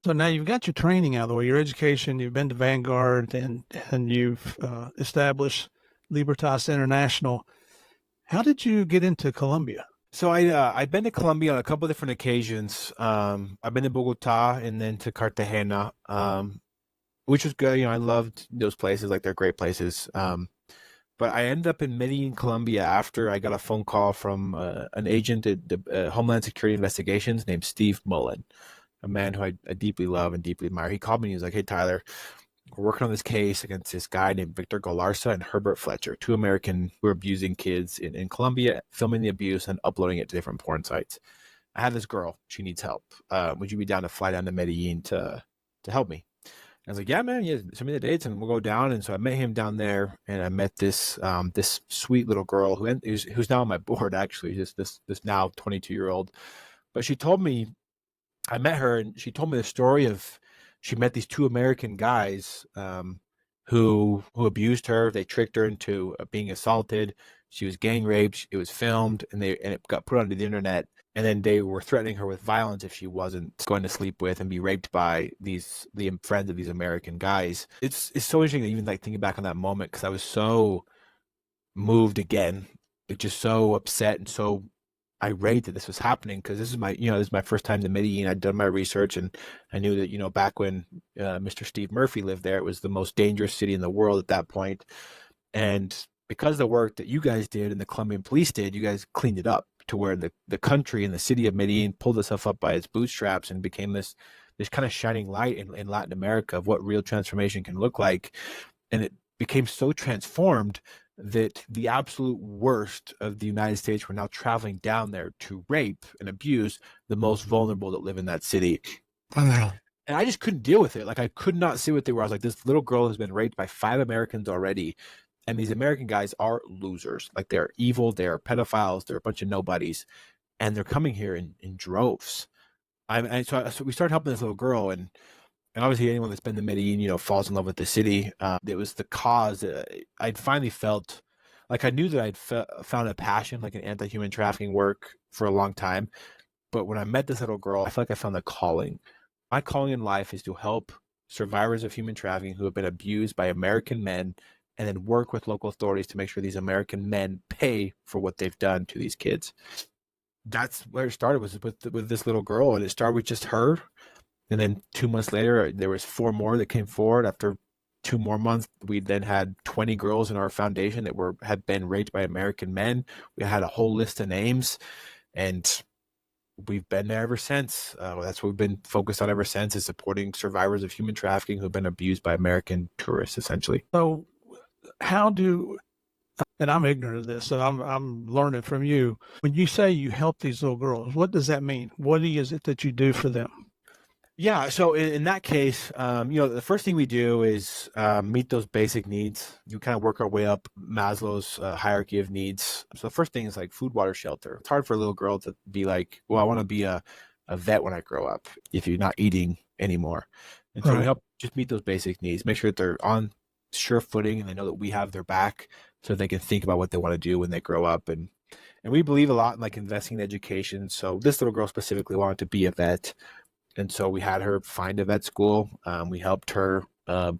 So now you've got your training out of the way, your education, you've been to Vanguard and you've established Libertas International. How did you get into Colombia? So I've been to Colombia on a couple different occasions. I've been to Bogota and then to Cartagena, which was good. I loved those places; like they're great places. But I ended up in Medellin, Colombia, after I got a phone call from an agent at the Homeland Security Investigations named Steve Mullen, a man who I deeply love and deeply admire. He called me and he was like, "Hey, Tyler, we're working on this case against this guy named Victor Galarza and Herbert Fletcher, two American who are abusing kids in Colombia, filming the abuse and uploading it to different porn sites. I have this girl. She needs help. Would you be down to fly down to Medellin to help me?" I was like, "Yeah, man. Yeah, send me the dates and we'll go down." And so I met him down there, and I met this sweet little girl who's now on my board, actually, just this now 22-year-old. But she told me, I met her, and she told me the story of she met these two American guys, who abused her. They tricked her into being assaulted. She was gang raped. It was filmed, and it got put onto the internet. And then they were threatening her with violence if she wasn't going to sleep with and be raped by the friends of these American guys. It's so interesting, even like thinking back on that moment, because I was so moved again, like just so upset and so irate that this was happening, because this is my first time to Medellin. I'd done my research, and I knew that back when Mr. Steve Murphy lived there, it was the most dangerous city in the world at that point. And because of the work that you guys did and the Colombian police did, you guys cleaned it up to where the country and the city of Medellin pulled itself up by its bootstraps and became this kind of shining light in Latin America of what real transformation can look like. And it became so transformed that the absolute worst of the United States were now traveling down there to rape and abuse the most vulnerable that live in that city. Wow. And I just couldn't deal with it. Like, I could not see what they were. I was like, this little girl has been raped by 5 Americans already. And these American guys are losers. Like, they're evil, they're pedophiles, they're a bunch of nobodies. And they're coming here in droves. So we started helping this little girl, and obviously anyone that's been to Medellin, falls in love with the city. It was the cause. I'd finally felt like I knew that found a passion, like an anti-human trafficking work, for a long time. But when I met this little girl, I felt like I found a calling. My calling in life is to help survivors of human trafficking who have been abused by American men, and then work with local authorities to make sure these American men pay for what they've done to these kids. That's where it started, was with this little girl, and it started with just her. And then 2 months later, there was 4 more that came forward. After 2 more months, we then had 20 girls in our foundation that had been raped by American men. We had a whole list of names, and we've been there ever since. That's what we've been focused on ever since, is supporting survivors of human trafficking who've been abused by American tourists, essentially. So how do and I'm ignorant of this, so I'm learning from you. When you say you help these little girls, what does that mean? What is it that you do for them? Yeah, so in that case, the first thing we do is meet those basic needs. You kind of work our way up Maslow's hierarchy of needs. So the first thing is like food, water, shelter. It's hard for a little girl to be like, well, I want to be a vet when I grow up, if you're not eating anymore. And so we Right. help just meet those basic needs, make sure that they're on sure footing and they know that we have their back, so they can think about what they want to do when they grow up. And we believe a lot in like investing in education. So this little girl specifically wanted to be a vet, and so we had her find a vet school. We helped her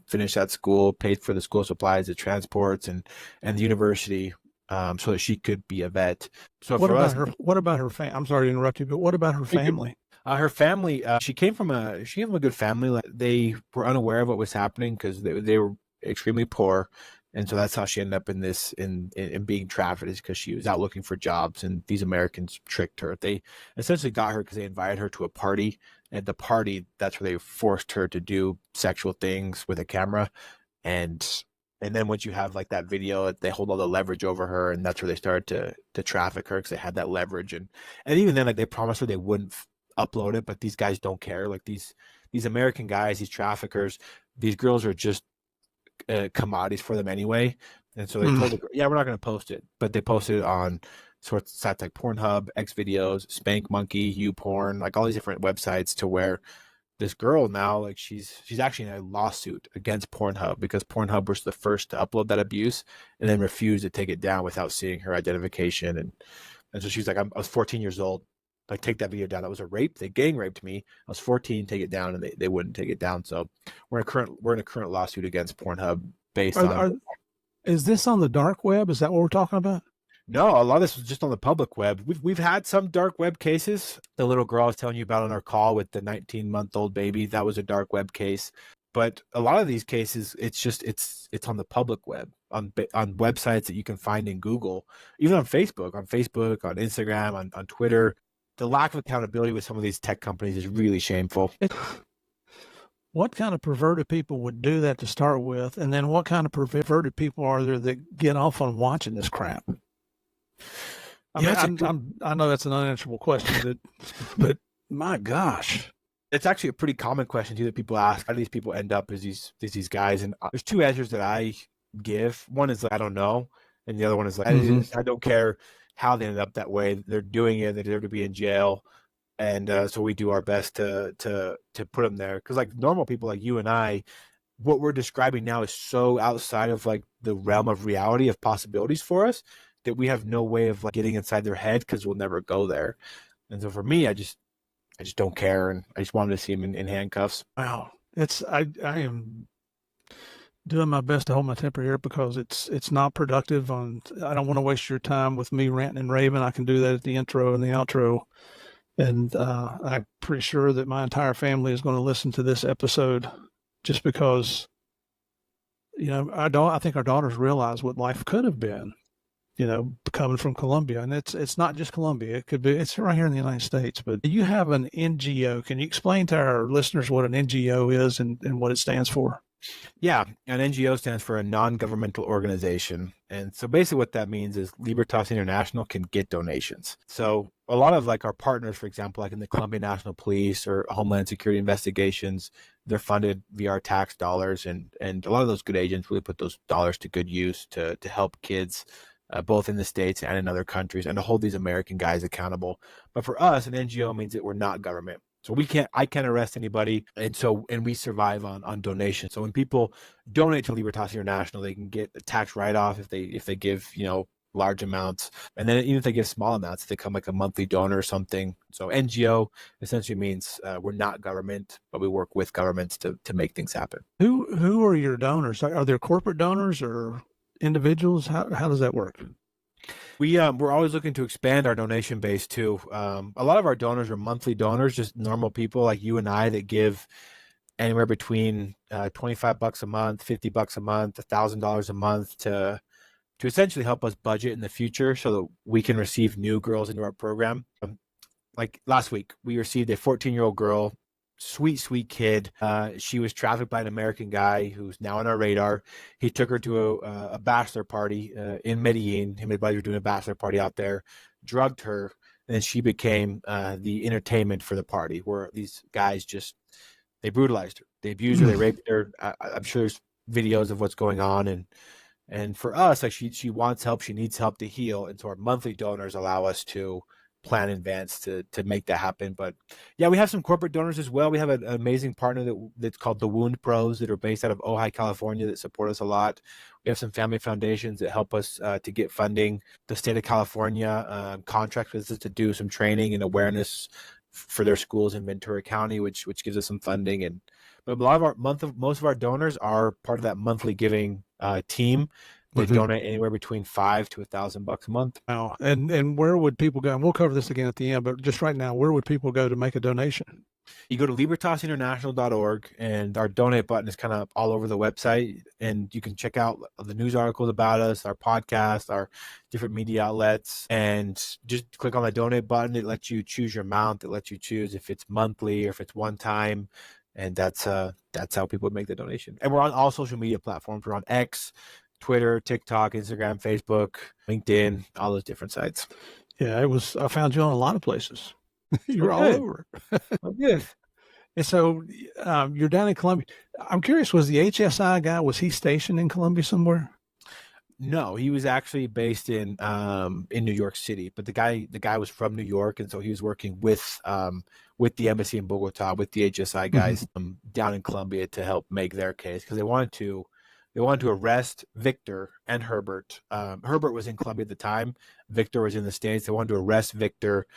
finish that school, paid for the school supplies, the transports, and the university, so that she could be a vet. So What for about us, her? What about her family? I'm sorry to interrupt you, but what about her family? her family, she came from a good family. Like, they were unaware of what was happening because they were extremely poor, and so that's how she ended up in this in being trafficked, is because she was out looking for jobs, and these Americans tricked her. They essentially got her because they invited her to a party. At the party, that's where they forced her to do sexual things with a camera, and and then once you have like that video, they hold all the leverage over her, and that's where they started to traffic her, because they had that leverage. And even then, like, they promised her they wouldn't upload it, but these guys don't care. Like, these American guys, these traffickers, these girls are just commodities for them anyway. And so they Hmm. told her, yeah, we're not going to post it, but they posted it on sorts of sites like Pornhub, X Videos, Spank Monkey, YouPorn, like all these different websites, to where this girl now, like, she's actually in a lawsuit against Pornhub, because Pornhub was the first to upload that abuse and then refused to take it down without seeing her identification. And so she's like, I was 14 years old. like, take that video down. That was a rape. They gang raped me. I was 14. Take it down, and they wouldn't take it down. So we're in a current lawsuit against Pornhub based on. Is this on the dark web? Is that what we're talking about? No, a lot of this was just on the public web. We've had some dark web cases. The little girl I was telling you about on our call with the 19-month-old baby, that was a dark web case. But a lot of these cases, it's on the public web, on websites that you can find in Google, even on Facebook, on Instagram, on Twitter. The lack of accountability with some of these tech companies is really shameful. What kind of perverted people would do that to start with? And then what kind of perverted people are there that get off on watching this crap? I know that's an unanswerable question, but my gosh. It's actually a pretty common question too that people ask. How do these people end up as these guys? And there's two answers that I give. One is like, I don't know, and the other one is like, I don't care how they ended up that way. They're doing it. They deserve to be in jail, and so we do our best to put them there. Because like normal people like you and I, what we're describing now is so outside of like the realm of reality of possibilities for us that we have no way of like getting inside their head because we'll never go there. And so for me, I just don't care, and I just wanted to see him in handcuffs. Wow, I am doing my best to hold my temper here because it's not productive. I don't want to waste your time with me ranting and raving. I can do that at the intro and the outro, and I'm pretty sure that my entire family is going to listen to this episode just because, I think our daughters realize what life could have been. Coming from Colombia, and it's not just Colombia. It's right here in the United States, but you have an NGO. Can you explain to our listeners what an NGO is and what it stands for? Yeah, an NGO stands for a non-governmental organization. And so basically what that means is Libertas International can get donations. So a lot of like our partners, for example, like in the Colombian National Police or Homeland Security investigations, they're funded via our tax dollars. And a lot of those good agents really put those dollars to good use to help kids both in the States and in other countries, and to hold these American guys accountable. But for us, an NGO means that we're not government. So I can't arrest anybody. And we survive on donations. So when people donate to Libertas International, they can get a tax write-off if they give, large amounts. And then even if they give small amounts, they come like a monthly donor or something. So NGO essentially means we're not government, but we work with governments to make things happen. Who are your donors? Are there corporate donors or individuals? How does that work? We're always looking to expand our donation base too. A lot of our donors are monthly donors, just normal people like you and I that give anywhere between $25 a month, $50 a month, $1,000 a month to essentially help us budget in the future so that we can receive new girls into our program. Like last week, we received a 14-year-old girl. Sweet kid. She was trafficked by an American guy who's now on our radar. He took her to a bachelor party in Medellin. Him and his buddy were doing a bachelor party out there, drugged her, and then she became the entertainment for the party, where these guys they brutalized her. They abused her. They raped her. I'm sure there's videos of what's going on. And for us, like she wants help. She needs help to heal. And so our monthly donors allow us to plan in advance to make that happen. But yeah, we have some corporate donors as well. We have an amazing partner that's called the Wound Pros that are based out of Ojai, California, that support us a lot. We have some family foundations that help us to get funding. The state of California contracts with us to do some training and awareness for their schools in Ventura County, which gives us some funding. But a lot of most of our donors are part of that monthly giving team. They donate anywhere between $5 to $1,000 a month. Wow. And where would people go? And we'll cover this again at the end, but just right now, where would people go to make a donation? You go to libertasinternational.org, and our donate button is kind of all over the website, and you can check out the news articles about us, our podcast, our different media outlets, and just click on the donate button. It lets you choose your amount. It lets you choose if it's monthly or if it's one time, and that's how people make the donation. And we're on all social media platforms. We're on X, Twitter, TikTok, Instagram, Facebook, LinkedIn, all those different sites. Yeah, I found you on a lot of places. You're all over. Good. And so you're down in Colombia. I'm curious, was the HSI guy, was he stationed in Colombia somewhere? No, he was actually based in New York City, but the guy was from New York, and so he was working with the embassy in Bogota, with the HSI guys down in Colombia to help make their case, because they wanted to arrest Victor and Herbert. Herbert was in Colombia at the time. Victor was in the States. They wanted to arrest Victor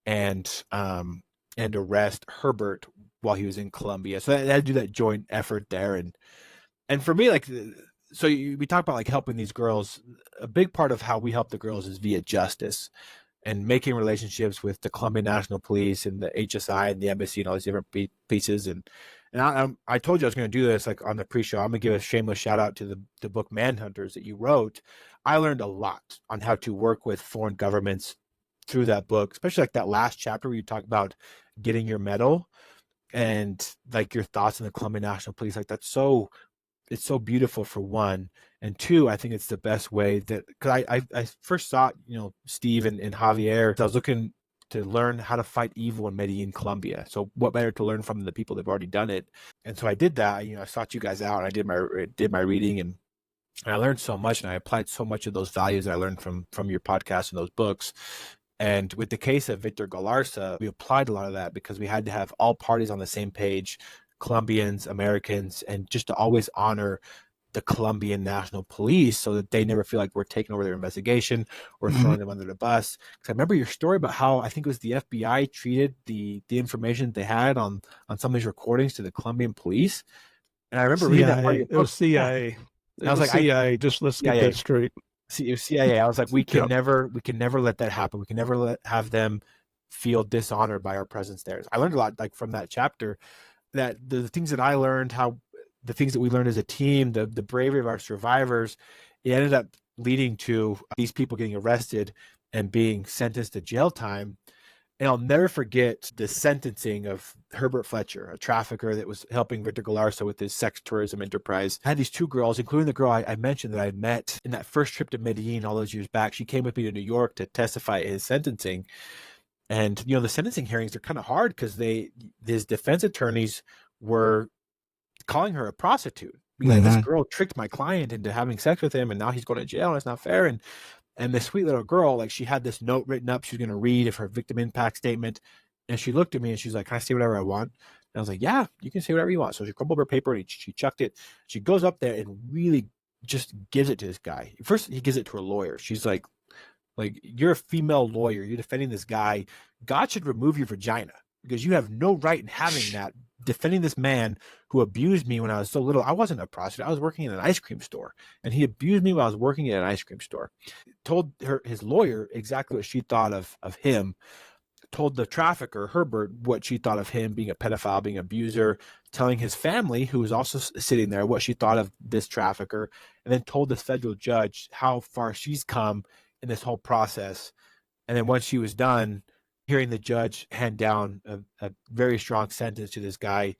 and arrest Herbert while he was in Colombia. So they had to do that joint effort there. And for me, like, so we talk about like helping these girls. A big part of how we help the girls is via justice and making relationships with the Colombian National Police and the HSI and the embassy and all these different pieces. And I told you I was going to do this like on the pre-show. I'm going to give a shameless shout out to the book Manhunters that you wrote. I learned a lot on how to work with foreign governments through that book, especially like that last chapter where you talk about getting your medal and like your thoughts on the Colombian National Police. Like it's so beautiful for one, and two, I think it's the best way that, because I first saw, Steve and Javier. I was looking to learn how to fight evil in Medellin, Colombia. So what better to learn from the people that've already done it? And so I did that. I sought you guys out and I did my reading, and I learned so much, and I applied so much of those values I learned from your podcast and those books. And with the case of Victor Galarza, we applied a lot of that because we had to have all parties on the same page, Colombians, Americans, and just to always honor the Colombian National Police so that they never feel like we're taking over their investigation or throwing them under the bus. Because I remember your story about how I think it was the FBI treated the information they had on some of these recordings to the Colombian police. And I remember reading that part of your book. It was CIA. Yeah. I was like, CIA. Just let's get that straight. CIA. I was like, we can never let that happen. We can never have them feel dishonored by our presence there. I learned a lot like from that chapter, that the things that I learned, how the things that we learned as a team, the bravery of our survivors, it ended up leading to these people getting arrested and being sentenced to jail time. And I'll never forget the sentencing of Herbert Fletcher, a trafficker that was helping Victor Galarza with his sex tourism enterprise. I had these two girls, including the girl I mentioned that I met in that first trip to Medellin all those years back. She came with me to New York to testify at his sentencing. And, the sentencing hearings are kind of hard because his defense attorneys were calling her a prostitute. Like, this girl tricked my client into having sex with him, and now he's going to jail, and it's not fair. And this sweet little girl, like, she had this note written up she was going to read of her victim impact statement. And she looked at me and she's like, "Can I say whatever I want?" And I was like, "Yeah, you can say whatever you want." So she crumpled her paper and she chucked it. She goes up there and really just gives it to this guy. First, he gives it to a lawyer. She's like, "You're a female lawyer. You're defending this guy. God should remove your vagina because you have no right in having that. Defending this man who abused me when I was so little. I wasn't a prostitute. I was working in an ice cream store, and he abused me while I was working at an ice cream store." Told his lawyer exactly what she thought of him. Told the trafficker, Herbert, what she thought of him being a pedophile, being an abuser, telling his family, who was also sitting there, what she thought of this trafficker, and then told this federal judge how far she's come in this whole process. And then once she was done, hearing the judge hand down a very strong sentence to this guy,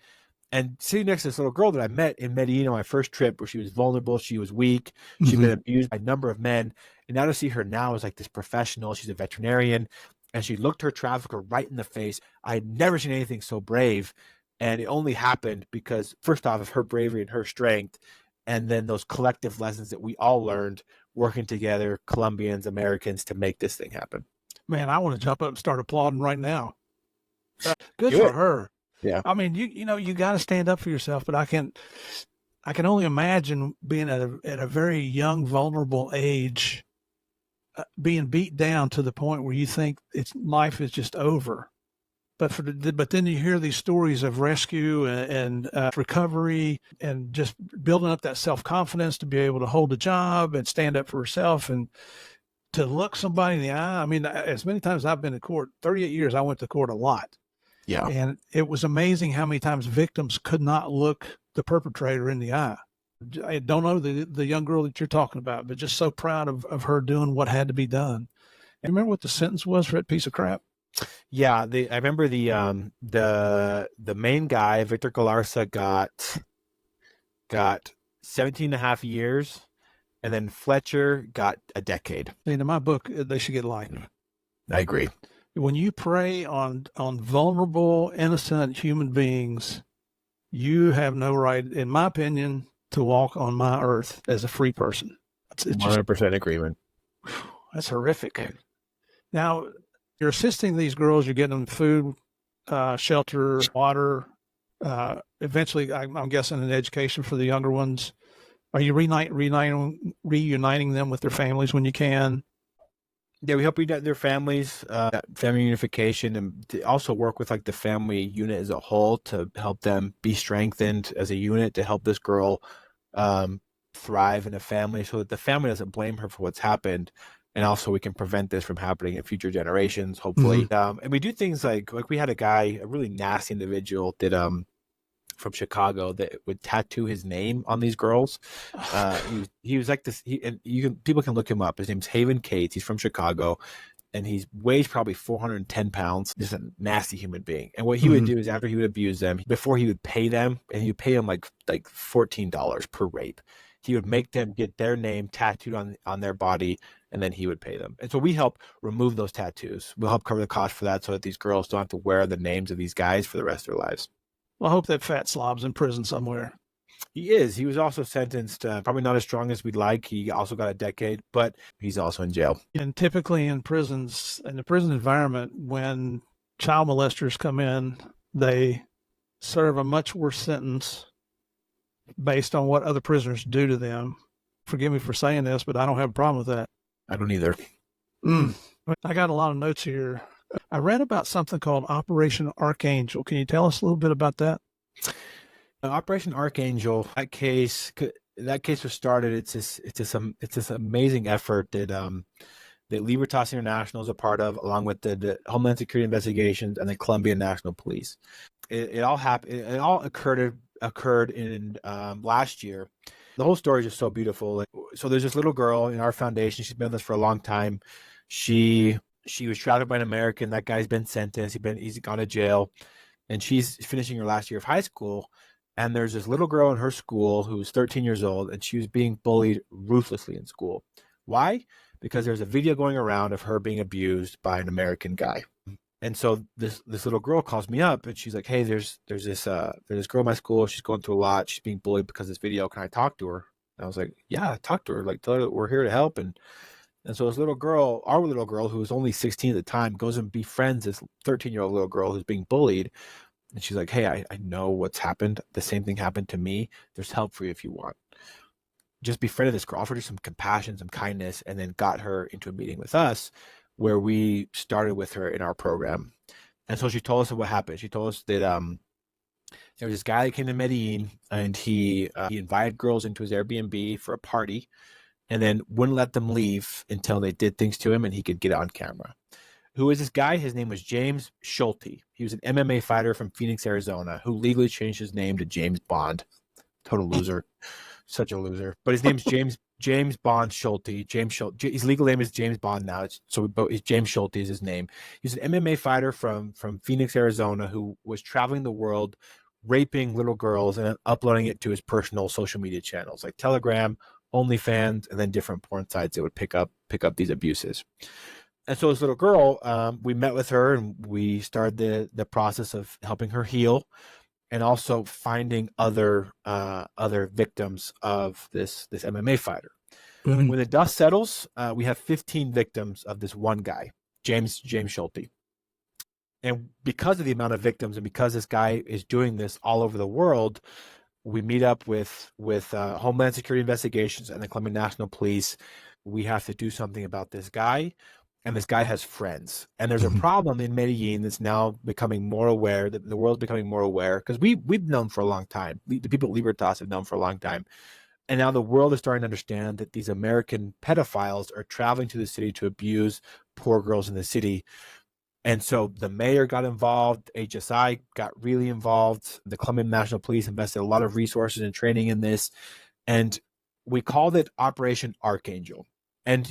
and sitting next to this little girl that I met in Medellin on my first trip, where she was vulnerable, she was weak, she'd been abused by a number of men. And now to see her now as like this professional, she's a veterinarian, and she looked her trafficker right in the face. I had never seen anything so brave. And it only happened because, first off, of her bravery and her strength, and then those collective lessons that we all learned working together, Colombians, Americans, to make this thing happen. Man, I want to jump up and start applauding right now. Good for her. Yeah. I mean, you got to stand up for yourself, but I can only imagine being at a very young, vulnerable age, being beat down to the point where you think life is just over. But then you hear these stories of rescue and recovery, and just building up that self-confidence to be able to hold a job and stand up for herself and to look somebody in the eye. I mean, as many times as I've been to court, 38 years, I went to court a lot. Yeah. And it was amazing how many times victims could not look the perpetrator in the eye. I don't know the young girl that you're talking about, but just so proud of her doing what had to be done. And remember what the sentence was for that piece of crap? Yeah, I remember the main guy, Victor Galarza, got 17 and a half years, and then Fletcher got a decade. In my book, they should get life. I agree. When you prey on vulnerable, innocent human beings, you have no right, in my opinion, to walk on my earth as a free person. It's 100% agreement. That's horrific. Now, you're assisting these girls. You're getting them food, shelter, water. Eventually, I'm guessing an education for the younger ones. Are you reuniting them with their families when you can? Yeah, we help reunite their families, family unification, and to also work with like the family unit as a whole to help them be strengthened as a unit to help this girl um, thrive in a family, so that the family doesn't blame her for what's happened, and also we can prevent this from happening in future generations, Mm-hmm. hopefully. And we do things like we had a guy, a really nasty individual, that from Chicago that would tattoo his name on these girls. He was like this. And people can look him up. His name's Haven Cates. He's from Chicago, and he weighs probably 410 pounds. Just a nasty human being. And what he would Mm-hmm. do is after he would abuse them, before he would pay them, and he would pay them like $14 per rape. He would make them get their name tattooed on their body, and then he would pay them. And so we help remove those tattoos. We'll help cover the cost for that, so that these girls don't have to wear the names of these guys for the rest of their lives. Well, I hope that fat slob's in prison somewhere. He is. He was also sentenced, probably not as strong as we'd like. He also got a decade, but he's also in jail. And typically in prisons, in the prison environment, when child molesters come in, they serve a much worse sentence based on what other prisoners do to them. Forgive me for saying this, but I don't have a problem with that. I don't either. Mm. I got a lot of notes here. I read about something called Operation Archangel. Can you tell us a little bit about that? Operation Archangel. That case was started. It's this amazing effort that Libertas International is a part of, along with the Homeland Security Investigations and the Columbia National Police. It all happened. It all occurred in last year. The whole story is just so beautiful. So there's this little girl in our foundation. She's been with us for a long time. She was trafficked by an American. That guy's been sentenced. He's gone to jail, and she's finishing her last year of high school. And there's this little girl in her school who was 13 years old, and she was being bullied ruthlessly in school. Why? Because there's a video going around of her being abused by an American guy. And so this little girl calls me up, and she's like, "Hey, there's this girl in my school. She's going through a lot. She's being bullied because of this video. Can I talk to her?" And I was like, "Yeah, talk to her. Like, tell her that we're here to help." And so this little girl, our little girl, who was only 16 at the time, goes and befriends this 13-year-old little girl who's being bullied. And she's like, "Hey, I know what's happened. The same thing happened to me. There's help for you if you want." Just befriended this girl, offered her some compassion, some kindness, and then got her into a meeting with us where we started with her in our program. And so she told us what happened. She told us that there was this guy that came to Medellin, and he invited girls into his Airbnb for a party, and then wouldn't let them leave until they did things to him and he could get it on camera. Who is this guy? His name was James Schulte. He was an MMA fighter from Phoenix, Arizona, who legally changed his name to James Bond. Total loser. Such a loser. But his name's James Bond Schulte. James Schulte. His legal name is James Bond now. It's James Schulte is his name. He's an MMA fighter from Phoenix, Arizona, who was traveling the world, raping little girls and uploading it to his personal social media channels like Telegram, OnlyFans, and then different porn sites that would pick up these abuses. And so this little girl, we met with her and we started the process of helping her heal, and also finding other victims of this MMA fighter. Mm-hmm. When the dust settles, we have 15 victims of this one guy, James Schulte. And because of the amount of victims, and because this guy is doing this all over the world, we meet up with Homeland Security Investigations and the Columbia National Police. We have to do something about this guy, and this guy has friends. And there's a problem in Medellin that's now becoming more aware, that the world's becoming more aware, because we've known for a long time. The people at Libertas have known for a long time. And now the world is starting to understand that these American pedophiles are traveling to the city to abuse poor girls in the city. And so the mayor got involved, HSI got really involved, the Columbia National Police invested a lot of resources and training in this, and we called it Operation Archangel. And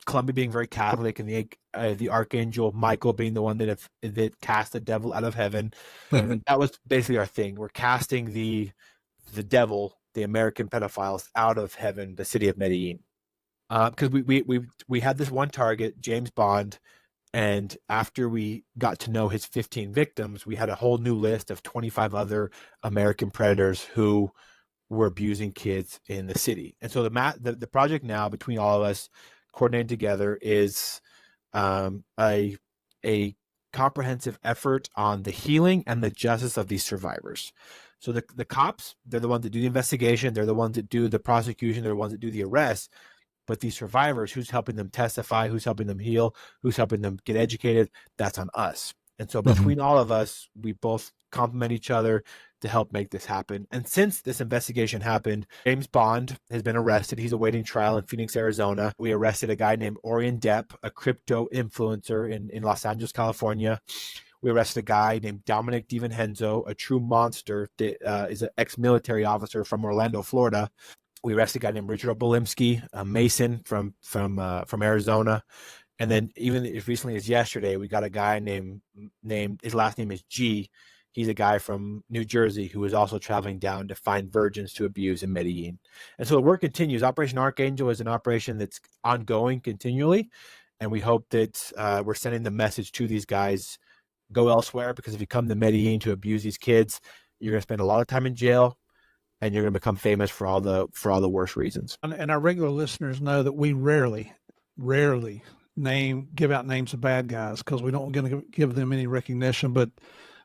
Columbia being very Catholic, and the Archangel Michael being the one that cast the devil out of heaven, that was basically our thing. We're casting the devil, the American pedophiles, out of heaven, the city of Medellin, because we had this one target, James Bond. And after we got to know his 15 victims, we had a whole new list of 25 other American predators who were abusing kids in the city. And so the project now, between all of us coordinated together, is a comprehensive effort on the healing and the justice of these survivors. So the cops, they're the ones that do the investigation. They're the ones that do the prosecution. They're the ones that do the arrest. But these survivors, who's helping them testify, who's helping them heal, who's helping them get educated, that's on us. And so between all of us, we both complement each other to help make this happen. And since this investigation happened, James Bond has been arrested. He's awaiting trial in Phoenix, Arizona. We arrested a guy named Orion Depp, a crypto influencer in Los Angeles, California. We arrested a guy named Dominic DiVincenzo, a true monster that is an ex-military officer from Orlando, Florida. We arrested a guy named Richard Obolimsky, a Mason from Arizona. And then even as recently as yesterday, we got a guy named his last name is G. He's a guy from New Jersey who was also traveling down to find virgins to abuse in Medellin. And so the work continues. Operation Archangel is an operation that's ongoing continually. And we hope that we're sending the message to these guys, go elsewhere, because if you come to Medellin to abuse these kids, you're going to spend a lot of time in jail, and you're going to become famous for all the worst reasons. And our regular listeners know that we rarely give out names of bad guys because we don't going to give them any recognition. But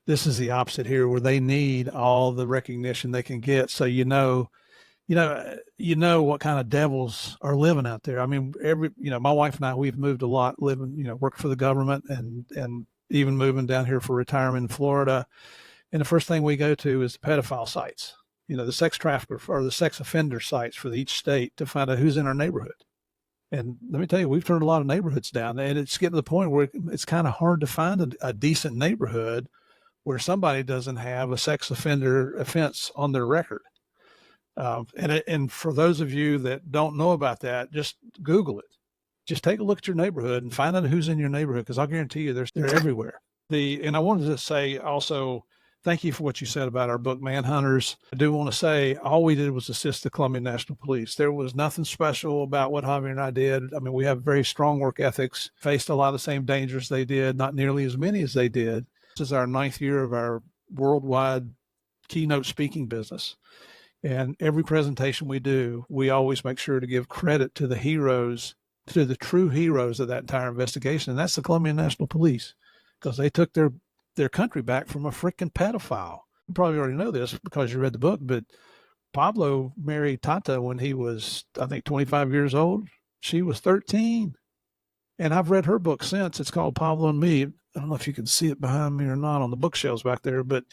this is the opposite here, where they need all the recognition they can get. So you know what kind of devils are living out there. I mean, my wife and I, we've moved a lot, working for the government, and even moving down here for retirement in Florida. And the first thing we go to is the pedophile sites. The sex trafficker or the sex offender sites for each state to find out who's in our neighborhood. And let me tell you, we've turned a lot of neighborhoods down, and it's getting to the point where it's kind of hard to find a decent neighborhood where somebody doesn't have a sex offender offense on their record. And for those of you that don't know about that, just Google it. Just take a look at your neighborhood and find out who's in your neighborhood, because I'll guarantee you they're everywhere. And I wanted to say also, thank you for what you said about our book, Manhunters. I do want to say all we did was assist the Colombian National Police. There was nothing special about what Javier and I did. I mean, we have very strong work ethics, faced a lot of the same dangers they did, not nearly as many as they did. This is our 9th year of our worldwide keynote speaking business. And every presentation we do, we always make sure to give credit to the heroes, to the true heroes of that entire investigation. And that's the Colombian National Police, because they took their country back from a freaking pedophile. You probably already know this because you read the book, but Pablo married Tata when he was, I think, 25 years old. She was 13. And I've read her book since. It's called Pablo and Me. I don't know if you can see it behind me or not on the bookshelves back there, but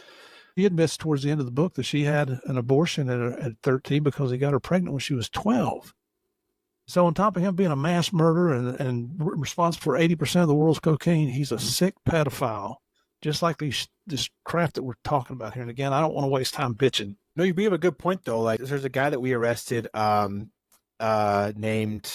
he admits towards the end of the book that she had an abortion at 13 because he got her pregnant when she was 12. So on top of him being a mass murderer and responsible for 80% of the world's cocaine, he's a sick pedophile, just like this crap that we're talking about here. And again, I don't want to waste time bitching. No, you bring up a good point, though. Like, there's a guy that we arrested named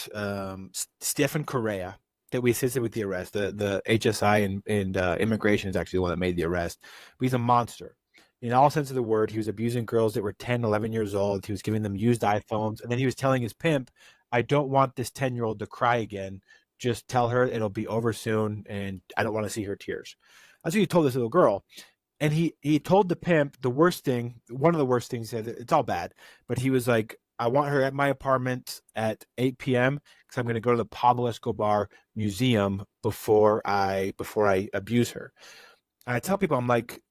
Stephen Correa that we assisted with the arrest. The HSI and immigration is actually the one that made the arrest. But he's a monster. In all sense of the word, he was abusing girls that were 10, 11 years old. He was giving them used iPhones. And then he was telling his pimp, I don't want this 10-year-old to cry again. Just tell her it'll be over soon, and I don't want to see her tears. That's what he told this little girl. And he told the pimp the worst thing, one of the worst things, it's all bad, but he was like, I want her at my apartment at 8 p.m. because I'm going to go to the Pablo Escobar Museum before I abuse her. And I tell people, I'm like,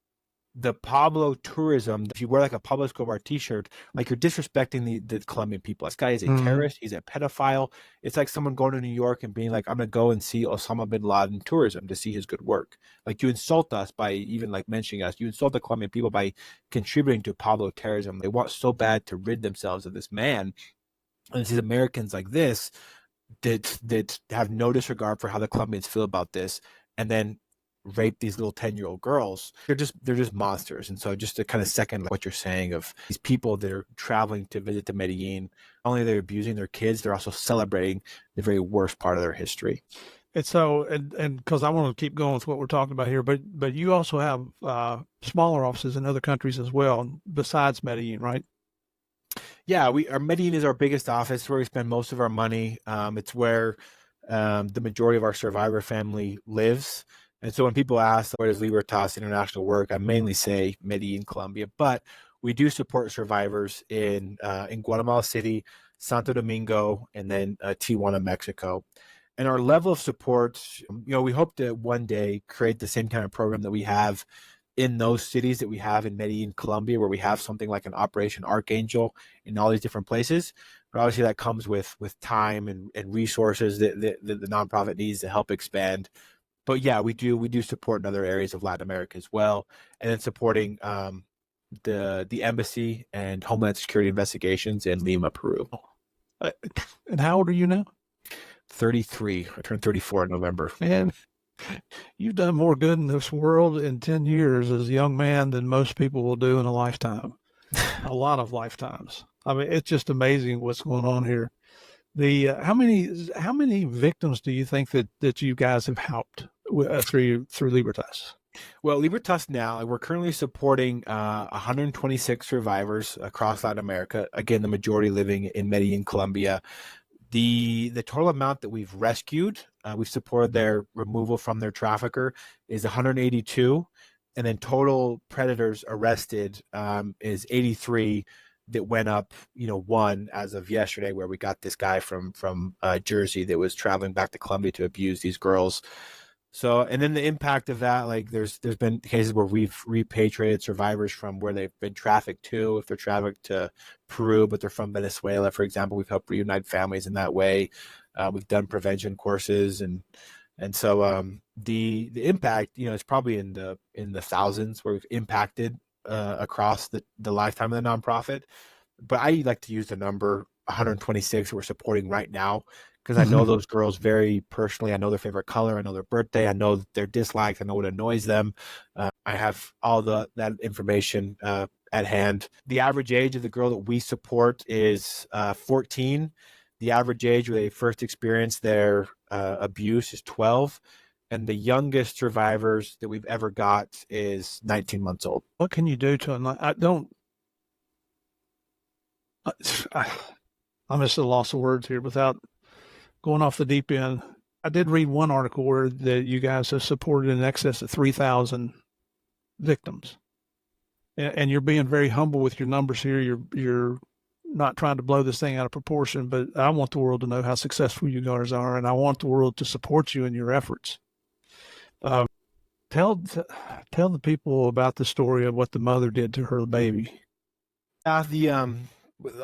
the Pablo tourism, if you wear like a Pablo Escobar t-shirt, like you're disrespecting the Colombian people. This guy is a terrorist. He's a pedophile. It's like someone going to New York and being like, I'm going to go and see Osama bin Laden tourism to see his good work. Like, you insult us by even like mentioning us. You insult the Colombian people by contributing to Pablo terrorism. They want so bad to rid themselves of this man. And it's these Americans like this that have no disregard for how the Colombians feel about this, and then rape these little 10-year-old girls. They're just monsters. And so just to kind of second what you're saying of these people that are traveling to visit to Medellin, not only they're abusing their kids, they're also celebrating the very worst part of their history. And so, and because I want to keep going with what we're talking about here, but you also have smaller offices in other countries as well, besides Medellin, right? Yeah, our Medellin is our biggest office, where we spend most of our money. It's where the majority of our survivor family lives. And so when people ask, where does Libertas International work? I mainly say Medellin, Colombia, but we do support survivors in Guatemala City, Santo Domingo, and then Tijuana, Mexico. And our level of support, we hope to one day create the same kind of program that we have in those cities that we have in Medellin, Colombia, where we have something like an Operation Archangel in all these different places. but obviously that comes with time and resources that the nonprofit needs to help expand. But yeah, we do support in other areas of Latin America as well, and then supporting the embassy and Homeland Security investigations in Lima, Peru. Uh, And how old are you now? 33. I turned 34 in November. Man, you've done more good in this world in 10 years as a young man than most people will do in a lifetime. A lot of lifetimes. I mean, it's just amazing what's going on here. The how many victims do you think that you guys have helped through Libertas? Well, Libertas now, we're currently supporting 126 survivors across Latin America. Again, the majority living in Medellin, Colombia. The total amount that we've rescued, we've supported their removal from their trafficker, is 182, and then total predators arrested is 83. That went up, one as of yesterday, where we got this guy from Jersey that was traveling back to Colombia to abuse these girls. So, and then the impact of that, like there's been cases where we've repatriated survivors from where they've been trafficked to, if they're trafficked to Peru, but they're from Venezuela, for example. We've helped reunite families in that way. We've done prevention courses, and so the impact, is probably in the thousands where we've impacted across the lifetime of the nonprofit. But I like to use the number 126 that we're supporting right now, because I know those girls very personally. I know their favorite color. I know their birthday. I know their dislikes. I know what annoys them. I have all that information at hand. The average age of the girl that we support is 14. The average age where they first experienced their abuse is 12. And the youngest survivors that we've ever got is 19 months old. What can you do to? I don't. I, I'm just at a loss of words here without going off the deep end. I did read one article where that you guys have supported in excess of 3,000 victims, and you're being very humble with your numbers here. You're not trying to blow this thing out of proportion, but I want the world to know how successful you guys are, and I want the world to support you in your efforts. Um, tell the people about the story of what the mother did to her baby. The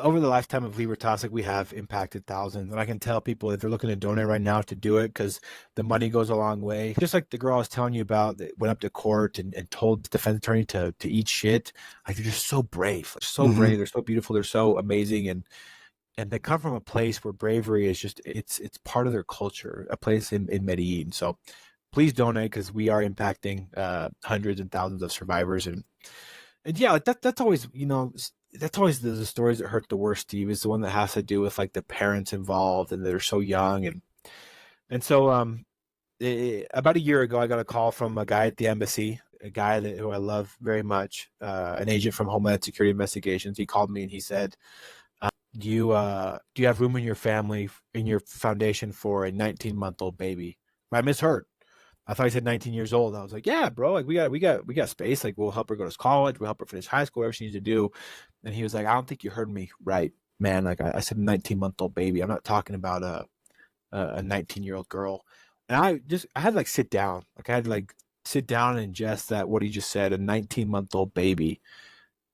over the lifetime of Libertas, like we have impacted thousands, and I can tell people if they're looking to donate right now to do it, because the money goes a long way. Just like the girl I was telling you about that went up to court and told the defense attorney to eat shit. Like, they're just so brave, brave. They're so beautiful. They're so amazing, and they come from a place where bravery is just it's part of their culture. A place in Medellin. So please donate, because we are impacting hundreds and thousands of survivors, and yeah, like that's always that's always the stories that hurt the worst, Steve, is the one that has to do with like the parents involved and they're so young. And so about a year ago, I got a call from a guy at the embassy, a guy who I love very much, an agent from Homeland Security Investigations. He called me and he said, do you have room in your family, in your foundation, for a 19-month-old baby? I misheard. I thought he said 19 years old. I was like, yeah, bro, like we got space. Like, we'll help her go to college. We'll help her finish high school, whatever she needs to do. And he was like, I don't think you heard me right, man. Like, I said 19-month-old baby. I'm not talking about a 19-year-old girl. And I had to like sit down. Like, I had to like sit down and ingest that, what he just said, a 19-month-old baby.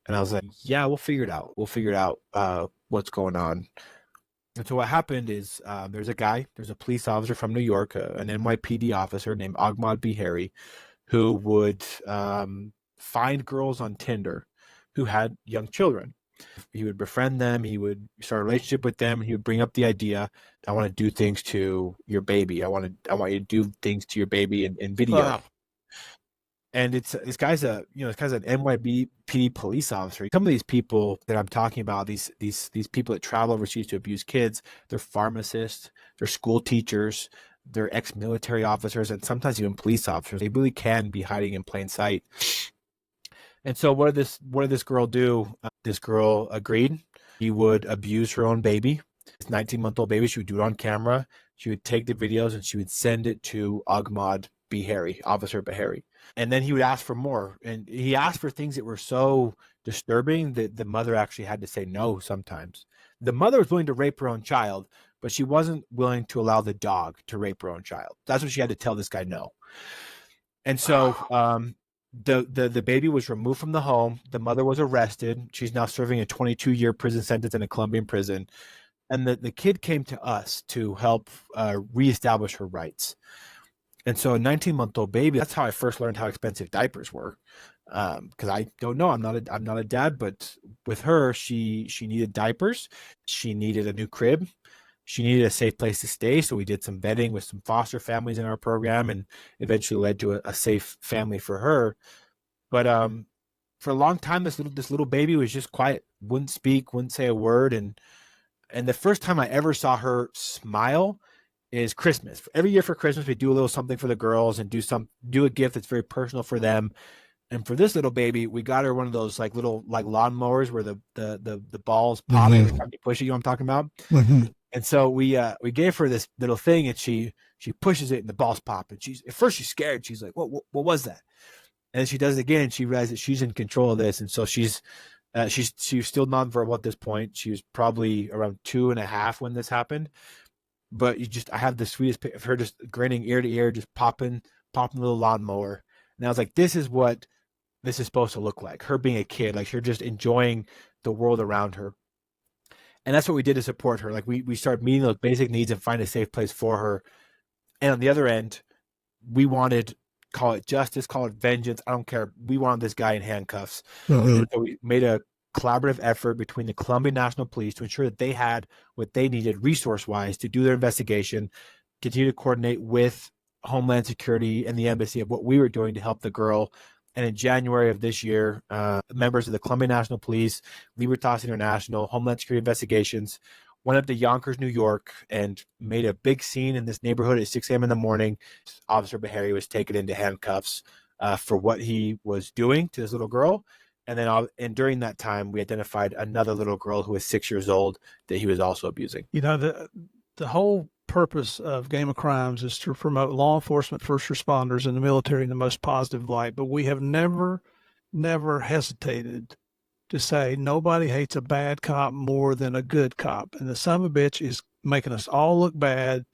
And I was like, yeah, we'll figure it out. We'll figure it out what's going on. And so what happened is there's a police officer from New York, an NYPD officer named Ahmad Bihari, who would find girls on Tinder who had young children. He would befriend them. He would start a relationship with them. And he would bring up the idea, I want to do things to your baby. I want you to do things to your baby in video. And this guy's an NYPD police officer. Some of these people that I'm talking about, these people that travel overseas to abuse kids, they're pharmacists, they're school teachers, they're ex-military officers, and sometimes even police officers. They really can be hiding in plain sight. And so what did this girl do? This girl agreed. She would abuse her own baby, this 19-month-old baby. She would do it on camera. She would take the videos and she would send it to Ahmad Bihari, Officer Bihari. And then he would ask for more. And he asked for things that were so disturbing that the mother actually had to say no sometimes. The mother was willing to rape her own child, but she wasn't willing to allow the dog to rape her own child. That's what she had to tell this guy no. And so the baby was removed from the home. The mother was arrested. She's now serving a 22-year prison sentence in a Colombian prison. and the kid came to us to help reestablish her rights. And so a 19-month-old baby, that's how I first learned how expensive diapers were. Because I don't know, I'm not a dad, but with her, she needed diapers, she needed a new crib, she needed a safe place to stay. So we did some vetting with some foster families in our program, and eventually led to a safe family for her. But for a long time, this little baby was just quiet, wouldn't speak, wouldn't say a word, and the first time I ever saw her smile is Christmas. Every year for Christmas, we do a little something for the girls and do a gift that's very personal for them. And for this little baby, we got her one of those like little like lawnmowers where the balls pop every Mm-hmm. time you push it. You know what I'm talking about? Mm-hmm. And so we gave her this little thing, and she pushes it, and the balls pop. And she's at first she's scared. She's like, what was that? And then she does it again, and she realizes she's in control of this. And so she's still nonverbal at this point. She was probably around 2.5 when this happened. But I have the sweetest pic of her just grinning ear to ear, just popping the little lawnmower. And I was like, this is what this is supposed to look like. Her being a kid, like you're just enjoying the world around her. And that's what we did to support her. Like we started meeting those basic needs and find a safe place for her. And on the other end, we wanted, call it justice, call it vengeance, I don't care. We wanted this guy in handcuffs. Mm-hmm. And so we made a collaborative effort between the Colombian National Police to ensure that they had what they needed resource-wise to do their investigation, continue to coordinate with Homeland Security and the embassy of what we were doing to help the girl. And in January of this year, members of the Colombian National Police, Libertas International, Homeland Security Investigations went up to Yonkers, New York, and made a big scene in this neighborhood at 6 a.m. in the morning. Officer Bahari was taken into handcuffs for what he was doing to this little girl. And then, and during that time, we identified another little girl who was 6 years old that he was also abusing. You know, the whole purpose of Game of Crimes is to promote law enforcement, first responders, and the military in the most positive light. But we have never hesitated to say nobody hates a bad cop more than a good cop. And the son of a bitch is making us all look bad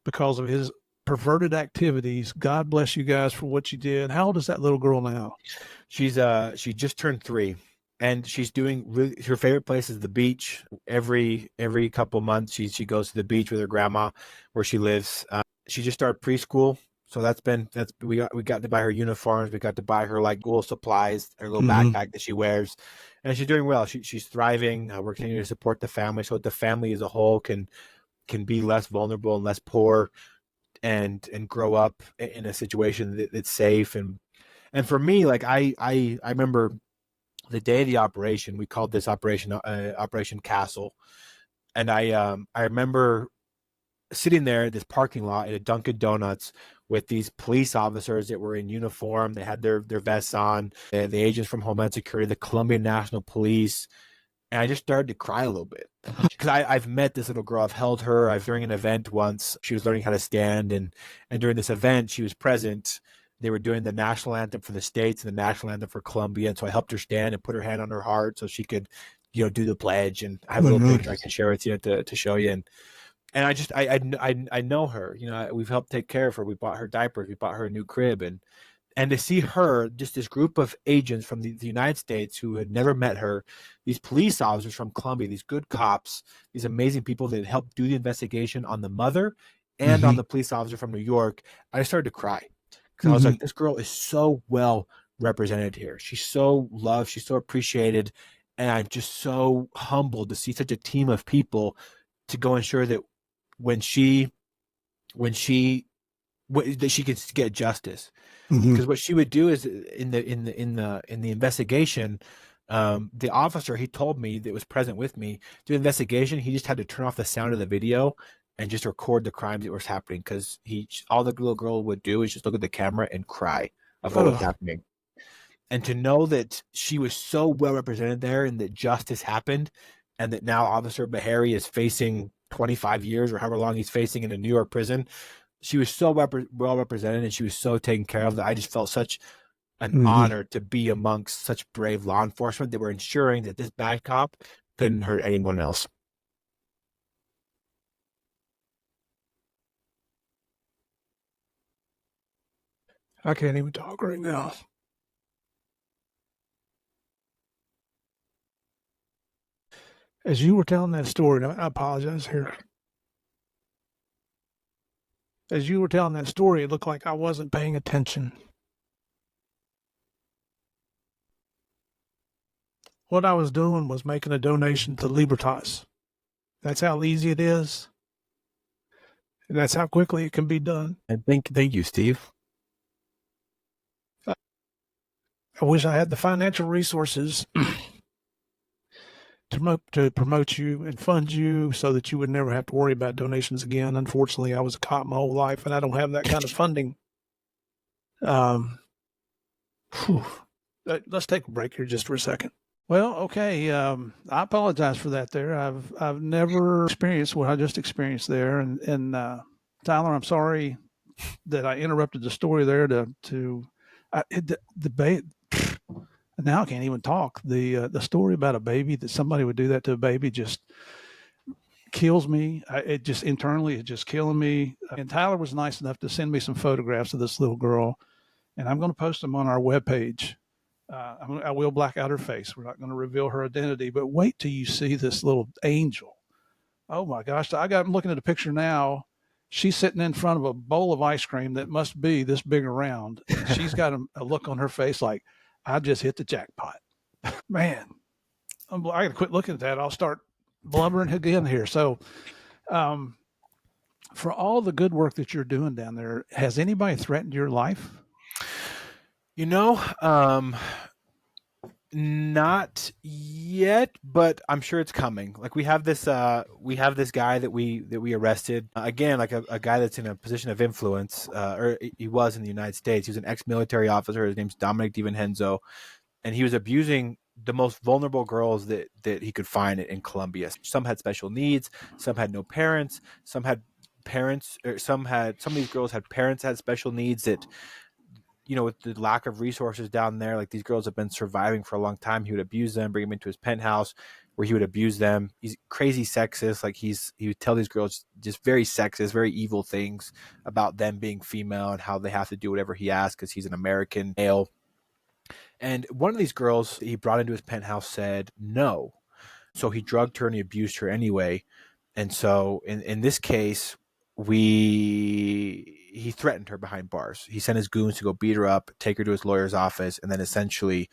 because of his perverted activities. God bless you guys for what you did. How old is that little girl now? She just turned 3, and she's doing really, her favorite place is the beach. Every couple months, she goes to the beach with her grandma where she lives. She just started preschool, so we got to buy her uniforms. We got to buy her like school supplies, her little backpack that she wears, and she's doing well. She's thriving. We're continuing to support the family so that the family as a whole can be less vulnerable and less poor, and grow up in a situation that's safe. And for me, like I remember the day of the operation. We called this Operation Castle, and I remember sitting there at this parking lot at a Dunkin' Donuts with these police officers that were in uniform. They had their vests on, the agents from Homeland Security, the Colombian National Police, and I just started to cry a little bit because I've met this little girl. I've held her. During an event once, she was learning how to stand, and during this event, she was present. They were doing the national anthem for the states and the national anthem for Colombia, and so I helped her stand and put her hand on her heart so she could, do the pledge. And I have a little picture I can share with you to show you. And I know her. We've helped take care of her. We bought her diapers. We bought her a new crib, and to see her, just this group of agents from the United States who had never met her, these police officers from Colombia, these good cops, these amazing people that helped do the investigation on the mother and on the police officer from New York, I started to cry because I was like, this girl is so well represented here. She's so loved. She's so appreciated. And I'm just so humbled to see such a team of people to go ensure that when she that she can get justice. Because what she would do is in the investigation, the officer, he told me, that was present with me the investigation, he just had to turn off the sound of the video and just record the crimes that was happening, because all the little girl would do is just look at the camera and cry of what was happening. And to know that she was so well represented there and that justice happened, and that now Officer Bahari is facing 25 years or however long he's facing in a New York prison. She was so well represented, and she was so taken care of, that I just felt such an honor to be amongst such brave law enforcement that were ensuring that this bad cop couldn't hurt anyone else. I can't even talk right now. As you were telling that story, and I apologize here. As you were telling that story, it looked like I wasn't paying attention. What I was doing was making a donation to Libertas. That's how easy it is, and that's how quickly it can be done. And thank you, Steve. I wish I had the financial resources to promote you and fund you so that you would never have to worry about donations again. Unfortunately, I was a cop my whole life, and I don't have that kind of funding. Um, whew. Let's take a break here just for a second. Well, okay. I apologize for that. There, I've never experienced what I just experienced there, and Tyler, I'm sorry that I interrupted the story there to the now I can't even talk. The story about a baby, that somebody would do that to a baby, just kills me. It just internally, it's just killing me. And Tyler was nice enough to send me some photographs of this little girl, and I'm going to post them on our webpage. I will black out her face. We're not going to reveal her identity, but wait till you see this little angel. Oh my gosh! I'm looking at a picture now. She's sitting in front of a bowl of ice cream that must be this big around, and she's got a look on her face like, I just hit the jackpot. Man, I got to quit looking at that. I'll start blubbering again here. So, um, for all the good work that you're doing down there, has anybody threatened your life? You know, not yet, but I'm sure it's coming. Like we have this guy that we arrested again, like a guy that's in a position of influence, or he was in the United States. He was an ex-military officer. His name's Dominic DiVincenzo, and he was abusing the most vulnerable girls that he could find in Colombia. Some had special needs, some had no parents, some had parents, or some of these girls had parents that had special needs that, with the lack of resources down there, like these girls have been surviving for a long time. He would abuse them, bring them into his penthouse where he would abuse them. He's crazy sexist. Like he would tell these girls just very sexist, very evil things about them being female and how they have to do whatever he asks because he's an American male. And one of these girls he brought into his penthouse said no. So he drugged her and he abused her anyway. And so in this case, he threatened her behind bars. He sent his goons to go beat her up, take her to his lawyer's office, and then essentially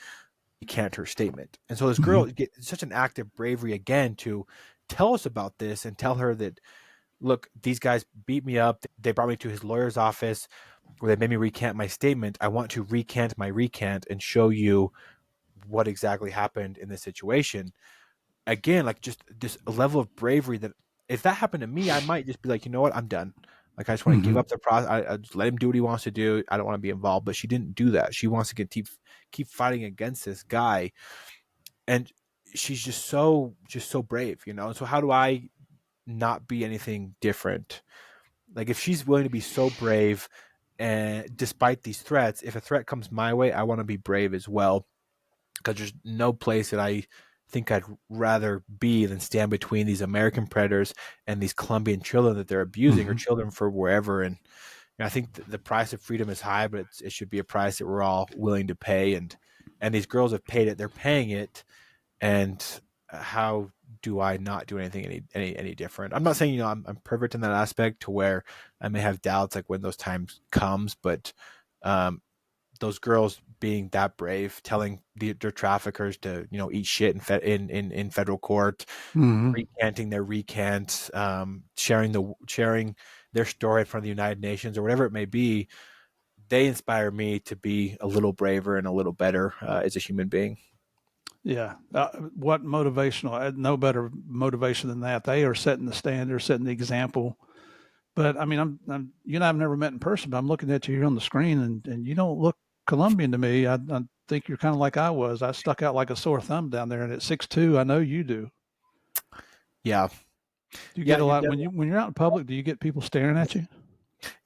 recant her statement. And so this girl get such an act of bravery again to tell us about this and tell her that, look, these guys beat me up. They brought me to his lawyer's office where they made me recant my statement. I want to recant my recant and show you what exactly happened in this situation. Again, like just this level of bravery that if that happened to me, I might just be like, you know what, I'm done. Like I just want to give up the process. I just let him do what he wants to do. I don't want to be involved. But she didn't do that. She wants to keep fighting against this guy, and she's just so brave, And so how do I not be anything different? Like if she's willing to be so brave, and despite these threats, if a threat comes my way, I want to be brave as well, because there's no place that I think I'd rather be than stand between these American predators and these Colombian children that they're abusing, or children for wherever. And I think the price of freedom is high, but it should be a price that we're all willing to pay. And these girls have paid it; they're paying it. And how do I not do anything any different? I'm not saying I'm perfect in that aspect to where I may have doubts like when those times comes, but um, those girls being that brave, telling their traffickers to eat shit in federal court, recanting their recant, sharing their story in front of the United Nations or whatever it may be, they inspire me to be a little braver and a little better as a human being. Yeah. What motivational? No better motivation than that. They are setting the standard, setting the example. But I mean, you and I've never met in person, but I'm looking at you here on the screen, and you don't look Colombian to me. I think you're kind of like I was. I stuck out like a sore thumb down there, and at 6'2", I know you do. Yeah, Do you yeah, get a lot when you're out in public? Do you get people staring at you?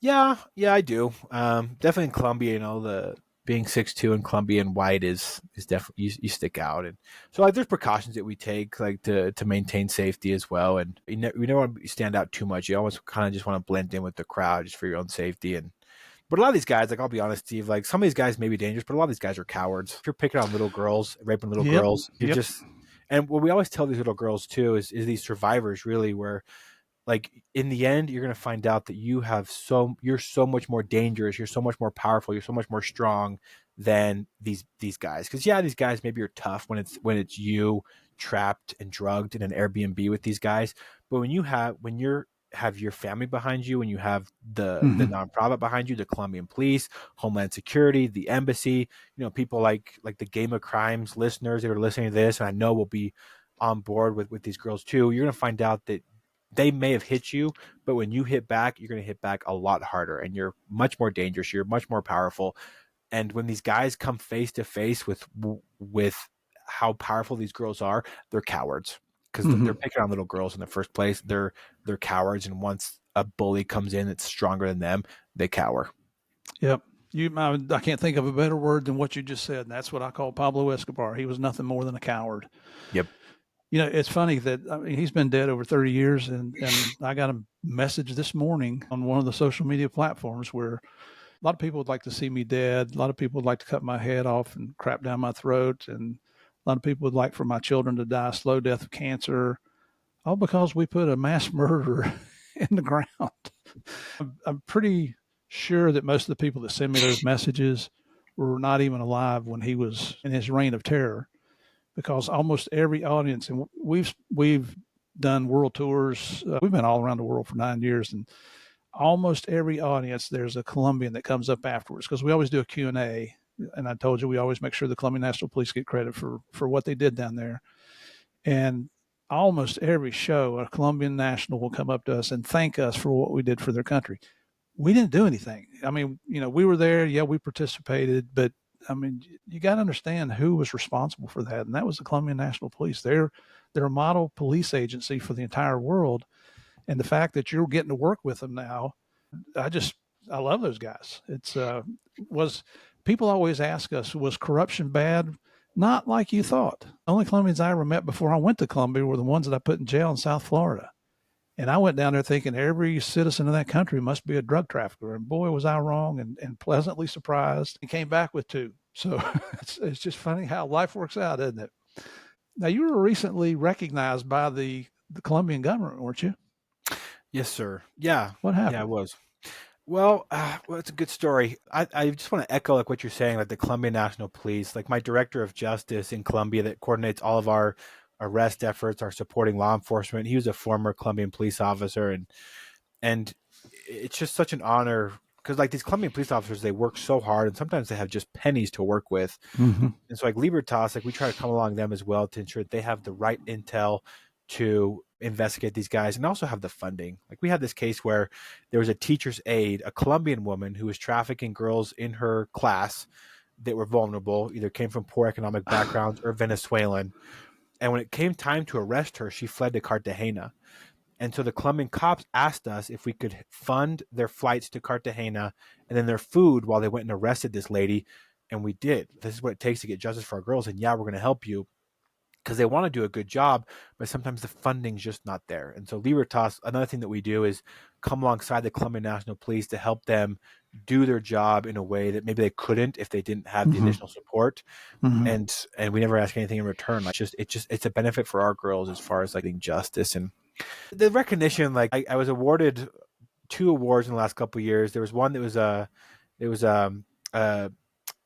yeah, I do. Definitely in Colombia, the being 6'2" in Colombian white is definitely you stick out, and so like there's precautions that we take like to maintain safety as well, and we never want to stand out too much. You always kind of just want to blend in with the crowd just for your own safety. And but a lot of these guys, like I'll be honest, Steve, some of these guys may be dangerous, but a lot of these guys are cowards. If you're picking on little girls, raping little Yep. girls, Yep. And what we always tell these little girls too is these survivors really where like in the end you're going to find out that you're so much more dangerous, you're so much more powerful, you're so much more strong than these guys. Because yeah, these guys maybe are tough when it's you trapped and drugged in an Airbnb with these guys, but when you have your family behind you, and you have the Hmm. nonprofit behind you, the Colombian police, Homeland Security, the embassy, people like the Game of Crimes listeners that are listening to this, and I know will be on board with these girls too. You're going to find out that they may have hit you, but when you hit back, you're going to hit back a lot harder, and you're much more dangerous. You're much more powerful. And when these guys come face to face with how powerful these girls are, they're cowards because they're Hmm. picking on little girls in the first place. They're cowards, and once a bully comes in that's stronger than them, they cower. Yep. I can't think of a better word than what you just said. And that's what I call Pablo Escobar. He was nothing more than a coward. Yep. It's funny that I mean, he's been dead over 30 years, and I got a message this morning on one of the social media platforms where a lot of people would like to see me dead. A lot of people would like to cut my head off and crap down my throat, and a lot of people would like for my children to die a slow death of cancer, all because we put a mass murderer in the ground. I'm pretty sure that most of the people that send me those messages were not even alive when he was in his reign of terror, because almost every audience, and we've done world tours. We've been all around the world for 9 years, and almost every audience there's a Colombian that comes up afterwards, because we always do a Q&A. And I told you we always make sure the Colombian National Police get credit for what they did down there. And almost every show, a Colombian national will come up to us and thank us for what we did for their country. We didn't do anything. I mean, we were there. Yeah, we participated, but I mean, you got to understand who was responsible for that, and that was the Colombian National Police. They're a model police agency for the entire world, and the fact that you're getting to work with them now, I just I love those guys. It's was people always ask us, was corruption bad? Not like you thought. The only Colombians I ever met before I went to Colombia were the ones that I put in jail in South Florida. And I went down there thinking every citizen of that country must be a drug trafficker. And boy, was I wrong, and pleasantly surprised, and came back with two. So it's just funny how life works out, isn't it? Now, you were recently recognized by the Colombian government, weren't you? Yes, sir. Yeah. What Yeah, I happened? was. Well, it's a good story. I just want to echo like what you're saying, like the Colombian National Police, like my director of justice in Colombia that coordinates all of our arrest efforts, our supporting law enforcement. He was a former Colombian police officer, and it's just such an honor because like these Colombian police officers, they work so hard, and sometimes they have just pennies to work with. Mm-hmm. And so like Libertas, like we try to come along them as well to ensure that they have the right intel to investigate these guys and also have the funding. Like we had this case where there was a teacher's aide, a Colombian woman who was trafficking girls in her class that were vulnerable, either came from poor economic backgrounds or Venezuelan. And when it came time to arrest her, she fled to Cartagena. And so the Colombian cops asked us if we could fund their flights to Cartagena and then their food while they went and arrested this lady. And we did. This is what it takes to get justice for our girls. And yeah, we're going to help you because they want to do a good job, but sometimes the funding's just not there. And so Libertas, another thing that we do is come alongside the Colombian National Police to help them do their job in a way that maybe they couldn't if they didn't have the Mm-hmm. additional support. Mm-hmm. And we never ask anything in return. Like it's a benefit for our girls as far as like getting justice and the recognition. Like I was awarded two awards in the last couple of years. There was one that was it was uh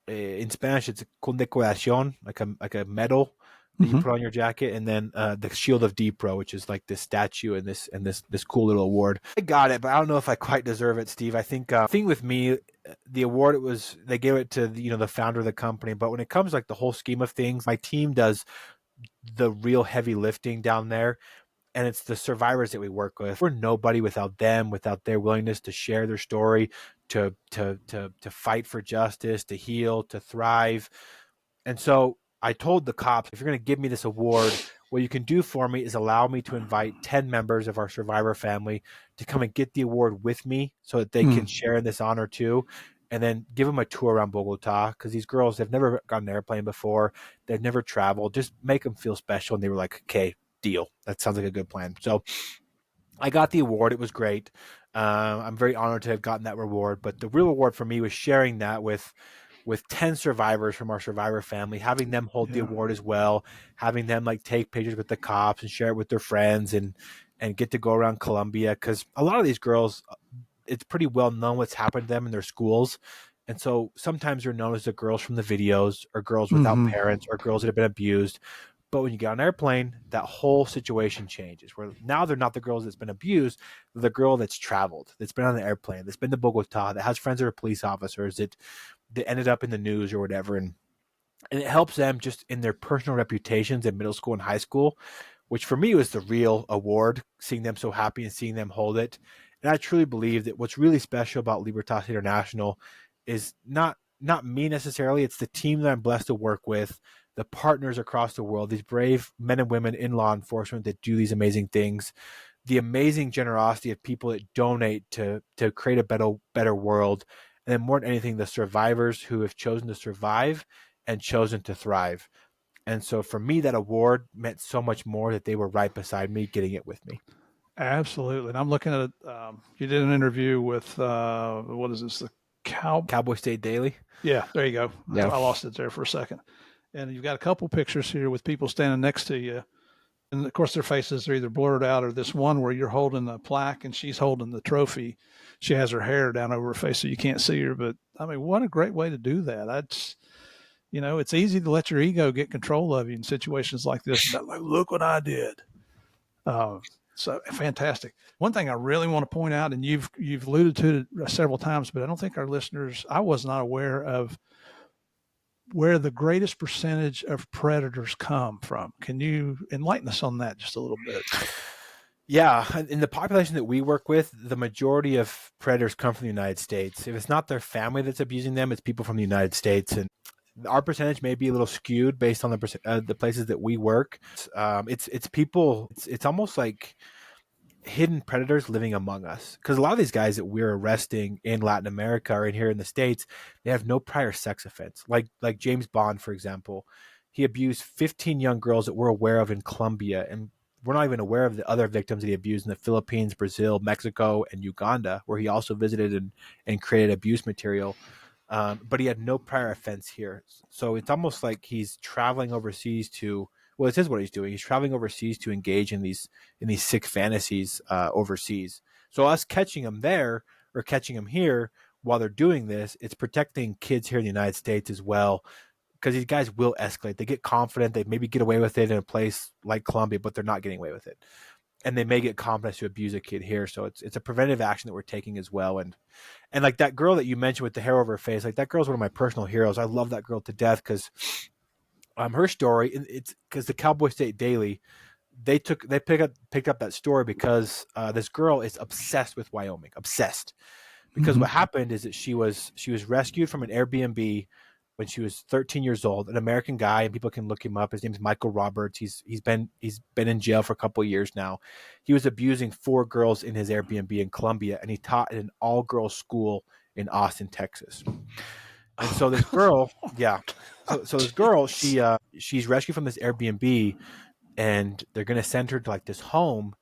in Spanish it's a condecoración, like a medal that you Mm-hmm. put on your jacket, and then the Shield of Dipro, which is like this statue and this cool little award. I got it, but I don't know if I quite deserve it, Steve. I think with me, the award it was they gave it to the founder of the company, but when it comes like the whole scheme of things, my team does the real heavy lifting down there, and it's the survivors that we work with. We're nobody without them, without their willingness to share their story, to fight for justice, to heal, to thrive. And so I told the cops, if you're going to give me this award, what you can do for me is allow me to invite 10 members of our survivor family to come and get the award with me so that they can Mm. share in this honor too. And then give them a tour around Bogota because these girls, they've never gotten an airplane before. They've never traveled. Just make them feel special. And they were like, okay, deal. That sounds like a good plan. So I got the award. It was great. I'm very honored to have gotten that reward. But the real reward for me was sharing that with 10 survivors from our survivor family, having them hold the Yeah. award as well, having them like take pictures with the cops and share it with their friends and get to go around Colombia, because a lot of these girls, it's pretty well known what's happened to them in their schools. And so sometimes they're known as the girls from the videos, or girls without Hmm. parents, or girls that have been abused. But when you get on an airplane, that whole situation changes. Where now they're not the girls that's been abused, they're the girl that's traveled, that's been on the airplane, that's been to Bogota, that has friends that are police officers, that ended up in the news or whatever. And it helps them just in their personal reputations in middle school and high school, which for me was the real award, seeing them so happy and seeing them hold it. And I truly believe that what's really special about Libertas International is not me necessarily, it's the team that I'm blessed to work with, the partners across the world, these brave men and women in law enforcement that do these amazing things, the amazing generosity of people that donate to create a better world, and then more than anything, the survivors who have chosen to survive and chosen to thrive. And so for me, that award meant so much more that they were right beside me, getting it with me. Absolutely. And I'm looking at you did an interview with what is this? The cow? Cowboy State Daily. Yeah, there you go. Yeah. I lost it there for a second. And you've got a couple pictures here with people standing next to you. And of course, their faces are either blurred out, or this one where you're holding the plaque and she's holding the trophy. She has her hair down over her face so you can't see her. But I mean, what a great way to do that. That's, it's easy to let your ego get control of you in situations like this. Like, look what I did. Uh, so fantastic. One thing I really want to point out, and you've alluded to it several times, but I don't think our listeners, I was not aware of where the greatest percentage of predators come from. Can you enlighten us on that just a little bit? Yeah, in the population that we work with, the majority of predators come from the United States. If it's not their family that's abusing them, it's people from the United States. And our percentage may be a little skewed based on the places that we work. It's people. It's almost like hidden predators living among us, because a lot of these guys that we're arresting in Latin America or in here in the States, they have no prior sex offense. Like James Bond, for example, he abused 15 young girls that we're aware of in Colombia, and we're not even aware of the other victims that he abused in the Philippines, Brazil, Mexico, and Uganda, where he also visited and created abuse material. But he had no prior offense here. So it's almost like he's traveling overseas to, well, it is what he's doing. He's traveling overseas to engage in these sick fantasies overseas. So us catching him there or catching him here while they're doing this, it's protecting kids here in the United States as well, because these guys will escalate. They get confident. They maybe get away with it in a place like Colombia, but they're not getting away with it. And they may get confidence to abuse a kid here. So it's a preventive action that we're taking as well. And like that girl that you mentioned with the hair over her face, like that girl's one of my personal heroes. I love that girl to death because her story, it's because the Cowboy State Daily, they picked up that story because this girl is obsessed with Wyoming, obsessed. Because Mm-hmm. what happened is that she was rescued from an Airbnb when she was 13 years old, an American guy, and people can look him up. His name's Michael Roberts. He's been in jail for a couple of years now. He was abusing 4 girls in his Airbnb in Colombia, and he taught at an all-girls school in Austin, Texas. And so this girl, yeah, so this girl, she's rescued from this Airbnb, and they're gonna send her to like this home,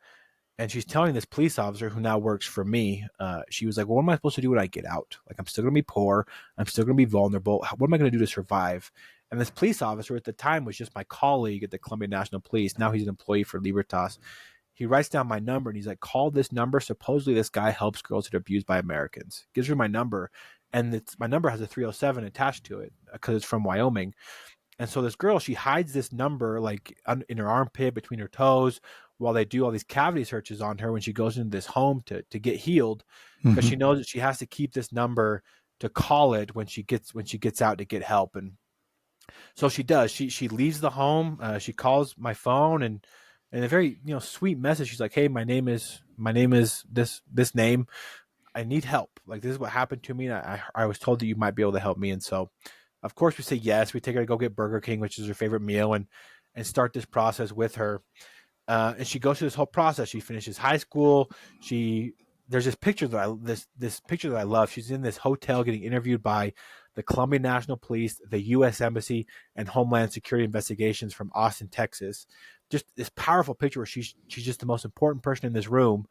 and she's telling this police officer who now works for me, she was like, well, what am I supposed to do when I get out? Like, I'm still going to be poor. I'm still going to be vulnerable. What am I going to do to survive? And this police officer at the time was just my colleague at the Columbia National Police. Now he's an employee for Libertas. He writes down my number and he's like, call this number. Supposedly this guy helps girls that are abused by Americans. Gives her my number. And my number has a 307 attached to it because it's from Wyoming. And so this girl, she hides this number like in her armpit between her toes while they do all these cavity searches on her when she goes into this home to get healed, because Mm-hmm. she knows that she has to keep this number to call it when she gets out to get help. And so she does. She leaves the home. She calls my phone and a very sweet message. She's like, "Hey, my name is this name. I need help. Like, this is what happened to me. And I was told that you might be able to help me." And so, of course, we say yes. We take her to go get Burger King, which is her favorite meal, and start this process with her. And she goes through this whole process. She finishes high school. There's this picture this picture that I love. She's in this hotel getting interviewed by the Columbia National Police, the U.S. Embassy, and Homeland Security Investigations from Austin, Texas. Just this powerful picture where she's just the most important person in this room.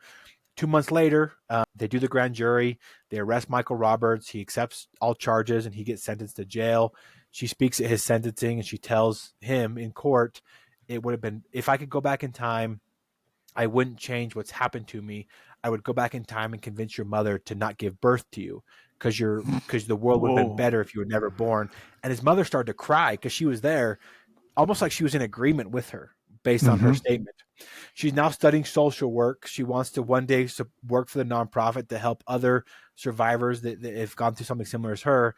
2 months later, they do the grand jury. They arrest Michael Roberts. He accepts all charges and he gets sentenced to jail. She speaks at his sentencing and she tells him in court, it would have been, if I could go back in time, I wouldn't change what's happened to me. I would go back in time and convince your mother to not give birth to you because the world would have been Whoa. better if you were never born. And his mother started to cry because she was there, almost like she was in agreement with her based on her Mm-hmm. statement. She's now studying social work. She wants to one day work for the nonprofit to help other survivors that have gone through something similar as her.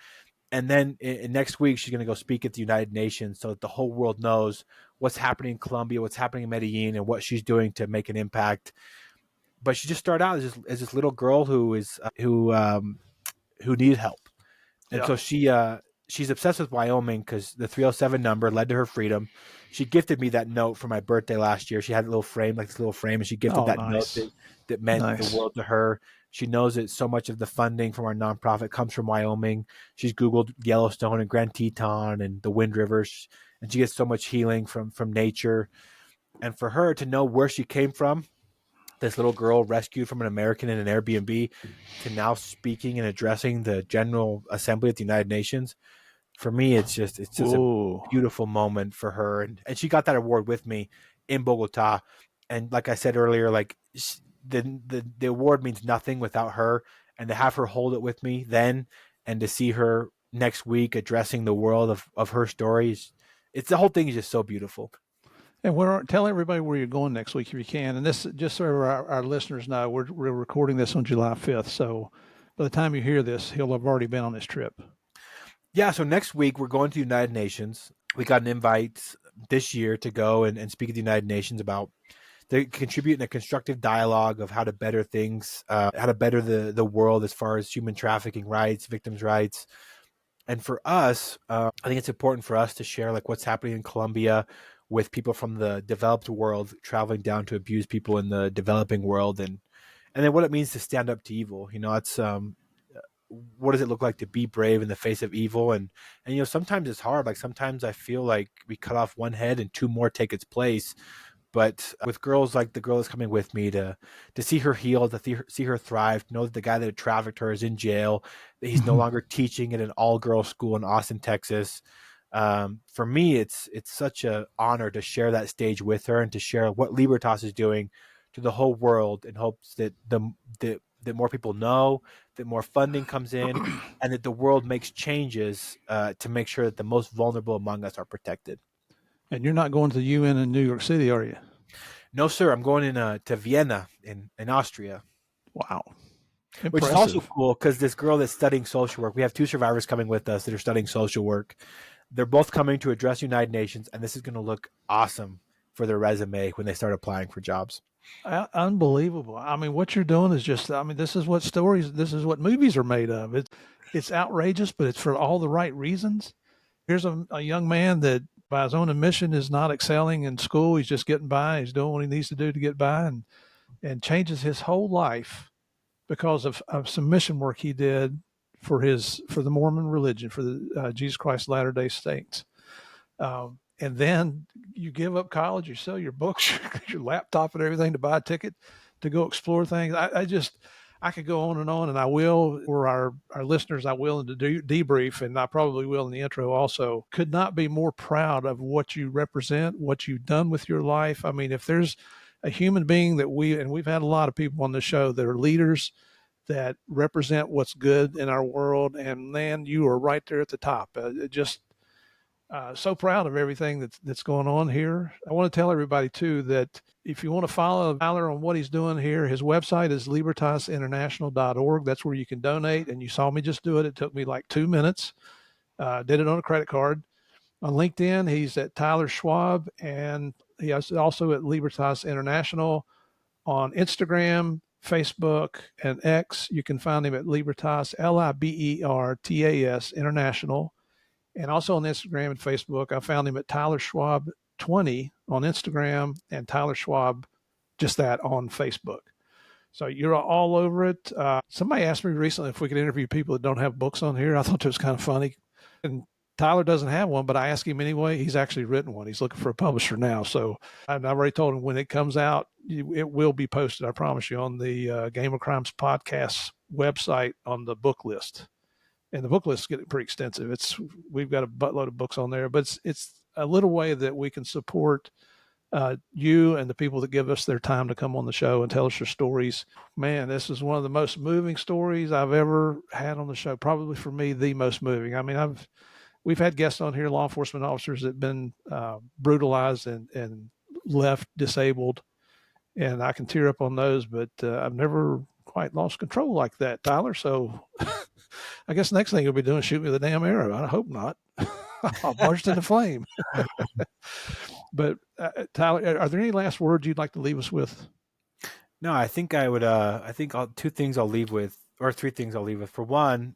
And then next week, she's going to go speak at the United Nations so that the whole world knows what's happening in Colombia, what's happening in Medellin, and what she's doing to make an impact. But she just started out as this little girl who needed help, and Yeah. so she's obsessed with Wyoming because the 307 number led to her freedom. She gifted me that note for my birthday last year. She had a little frame, like this little frame, and she gifted Oh, that note nice. that meant the Nice. world to her. She knows that so much of the funding from our nonprofit comes from Wyoming. She's Googled Yellowstone and Grand Teton and the Wind Rivers, and she gets so much healing from nature. And for her to know where she came from, this little girl rescued from an American in an Airbnb, to now speaking and addressing the General Assembly at the United Nations, for me it's just a Whoa. beautiful moment for her, and she got that award with me in Bogota. And like I said earlier, like the award means nothing without her, and to have her hold it with me then, and to see her next week addressing the world of her stories, it's the whole thing is just so beautiful. And tell everybody where you're going next week if you can. And this, just so our listeners know, we're recording this on July 5th. So by the time you hear this, he'll have already been on his trip. Yeah, so next week we're going to the United Nations. We got an invite this year to go and speak at the United Nations about to contribute in a constructive dialogue of how to better things, how to better the world as far as human trafficking rights, victims' rights. And for us, I think it's important for us to share like what's happening in Colombia with people from the developed world traveling down to abuse people in the developing world, and then what it means to stand up to evil. It's what does it look like to be brave in the face of evil, and sometimes it's hard. Like sometimes I feel like we cut off one head and two more take its place. But with girls like the girl that's coming with me, to see her heal, to see her thrive, to know that the guy that trafficked her is in jail, that he's no longer teaching at an all girls school in Austin, Texas. For me, it's such an honor to share that stage with her and to share what Libertas is doing to the whole world, in hopes that more people know, that more funding comes in, and that the world makes changes to make sure that the most vulnerable among us are protected. And you're not going to the UN in New York City, are you? No, sir. I'm going to Vienna in Austria, Wow. which is also Impressive. cool because this girl that's studying social work. We have two survivors coming with us that are studying social work. They're both coming to address United Nations, and this is going to look awesome for their resume when they start applying for jobs. Unbelievable. I mean, what you're doing is just, I mean, this is what movies are made of. It's outrageous, but it's for all the right reasons. Here's a young man that by his own admission is not excelling in school. He's just getting by. He's doing what he needs to do to get by, and changes his whole life because of some mission work he did for the Mormon religion, for the Jesus Christ Latter Day Saints. And then you give up college, you sell your books, your laptop, and everything to buy a ticket to go explore things. I could go on, and I will for our listeners. I will in the debrief, and I probably will in the intro also. Could not be more proud of what you represent, what you've done with your life. I mean, if there's a human being that we've had a lot of people on the show that are leaders that represent what's good in our world, and man, you are right there at the top. Just so proud of everything that's going on here. I want to tell everybody too that if you want to follow Tyler on what he's doing here, his website is libertasinternational.org. That's where you can donate. And you saw me just do it. It took me like 2 minutes. Did it on a credit card. On LinkedIn, he's at Tyler Schwab, and he is also at Libertas International. On Instagram, Facebook, and X, you can find him at Libertas, Libertas International. And also on Instagram and Facebook, I found him at Tyler Schwab 20 on Instagram and Tyler Schwab, just that, on Facebook. So you're all over it. Somebody asked me recently if we could interview people that don't have books on here. I thought that was kind of funny. And Tyler doesn't have one, but I asked him anyway. He's actually written one. He's looking for a publisher now. So I've already told him when it comes out, it will be posted, I promise you, on the Game of Crimes podcast website on the book list. And the book list is getting pretty extensive. We've got a buttload of books on there, but it's a little way that we can support you and the people that give us their time to come on the show and tell us their stories. Man, this is one of the most moving stories I've ever had on the show. Probably for me, the most moving. I mean, we've had guests on here, law enforcement officers that have been brutalized and left disabled, and I can tear up on those, but I've never quite lost control like that, Tyler. So I guess the next thing you'll be doing is shoot me with a damn arrow. I hope not. I'll burst into flame. But Tyler, are there any last words you'd like to leave us with? No, I think I would. I think two things I'll leave with, or three things I'll leave with. For one,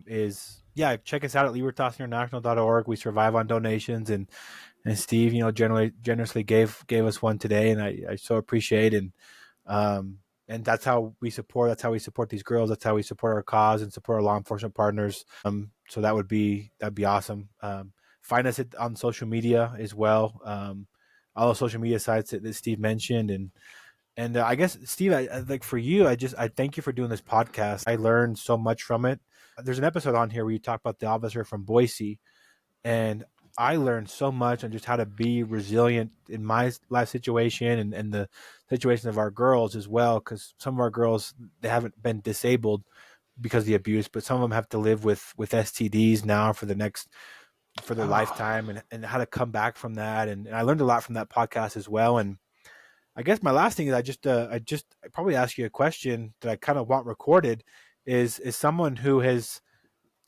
is check us out at libertasinternational.org. We survive on donations, and Steve, generously gave us one today, and I so appreciate. And that's how we support. That's how we support these girls. That's how we support our cause and support our law enforcement partners. So that'd be awesome. Find us on social media as well. All the social media sites that Steve mentioned, and I guess Steve, I like for you, I thank you for doing this podcast. I learned so much from it. There's an episode on here where you talk about the officer from Boise, and I learned so much on just how to be resilient in my life situation and the situation of our girls as well. Because some of our girls, they haven't been disabled because of the abuse, but some of them have to live with STDs now for their lifetime, and how to come back from that. And I learned a lot from that podcast as well. And I guess my last thing is I probably ask you a question that I kind of want recorded is someone who has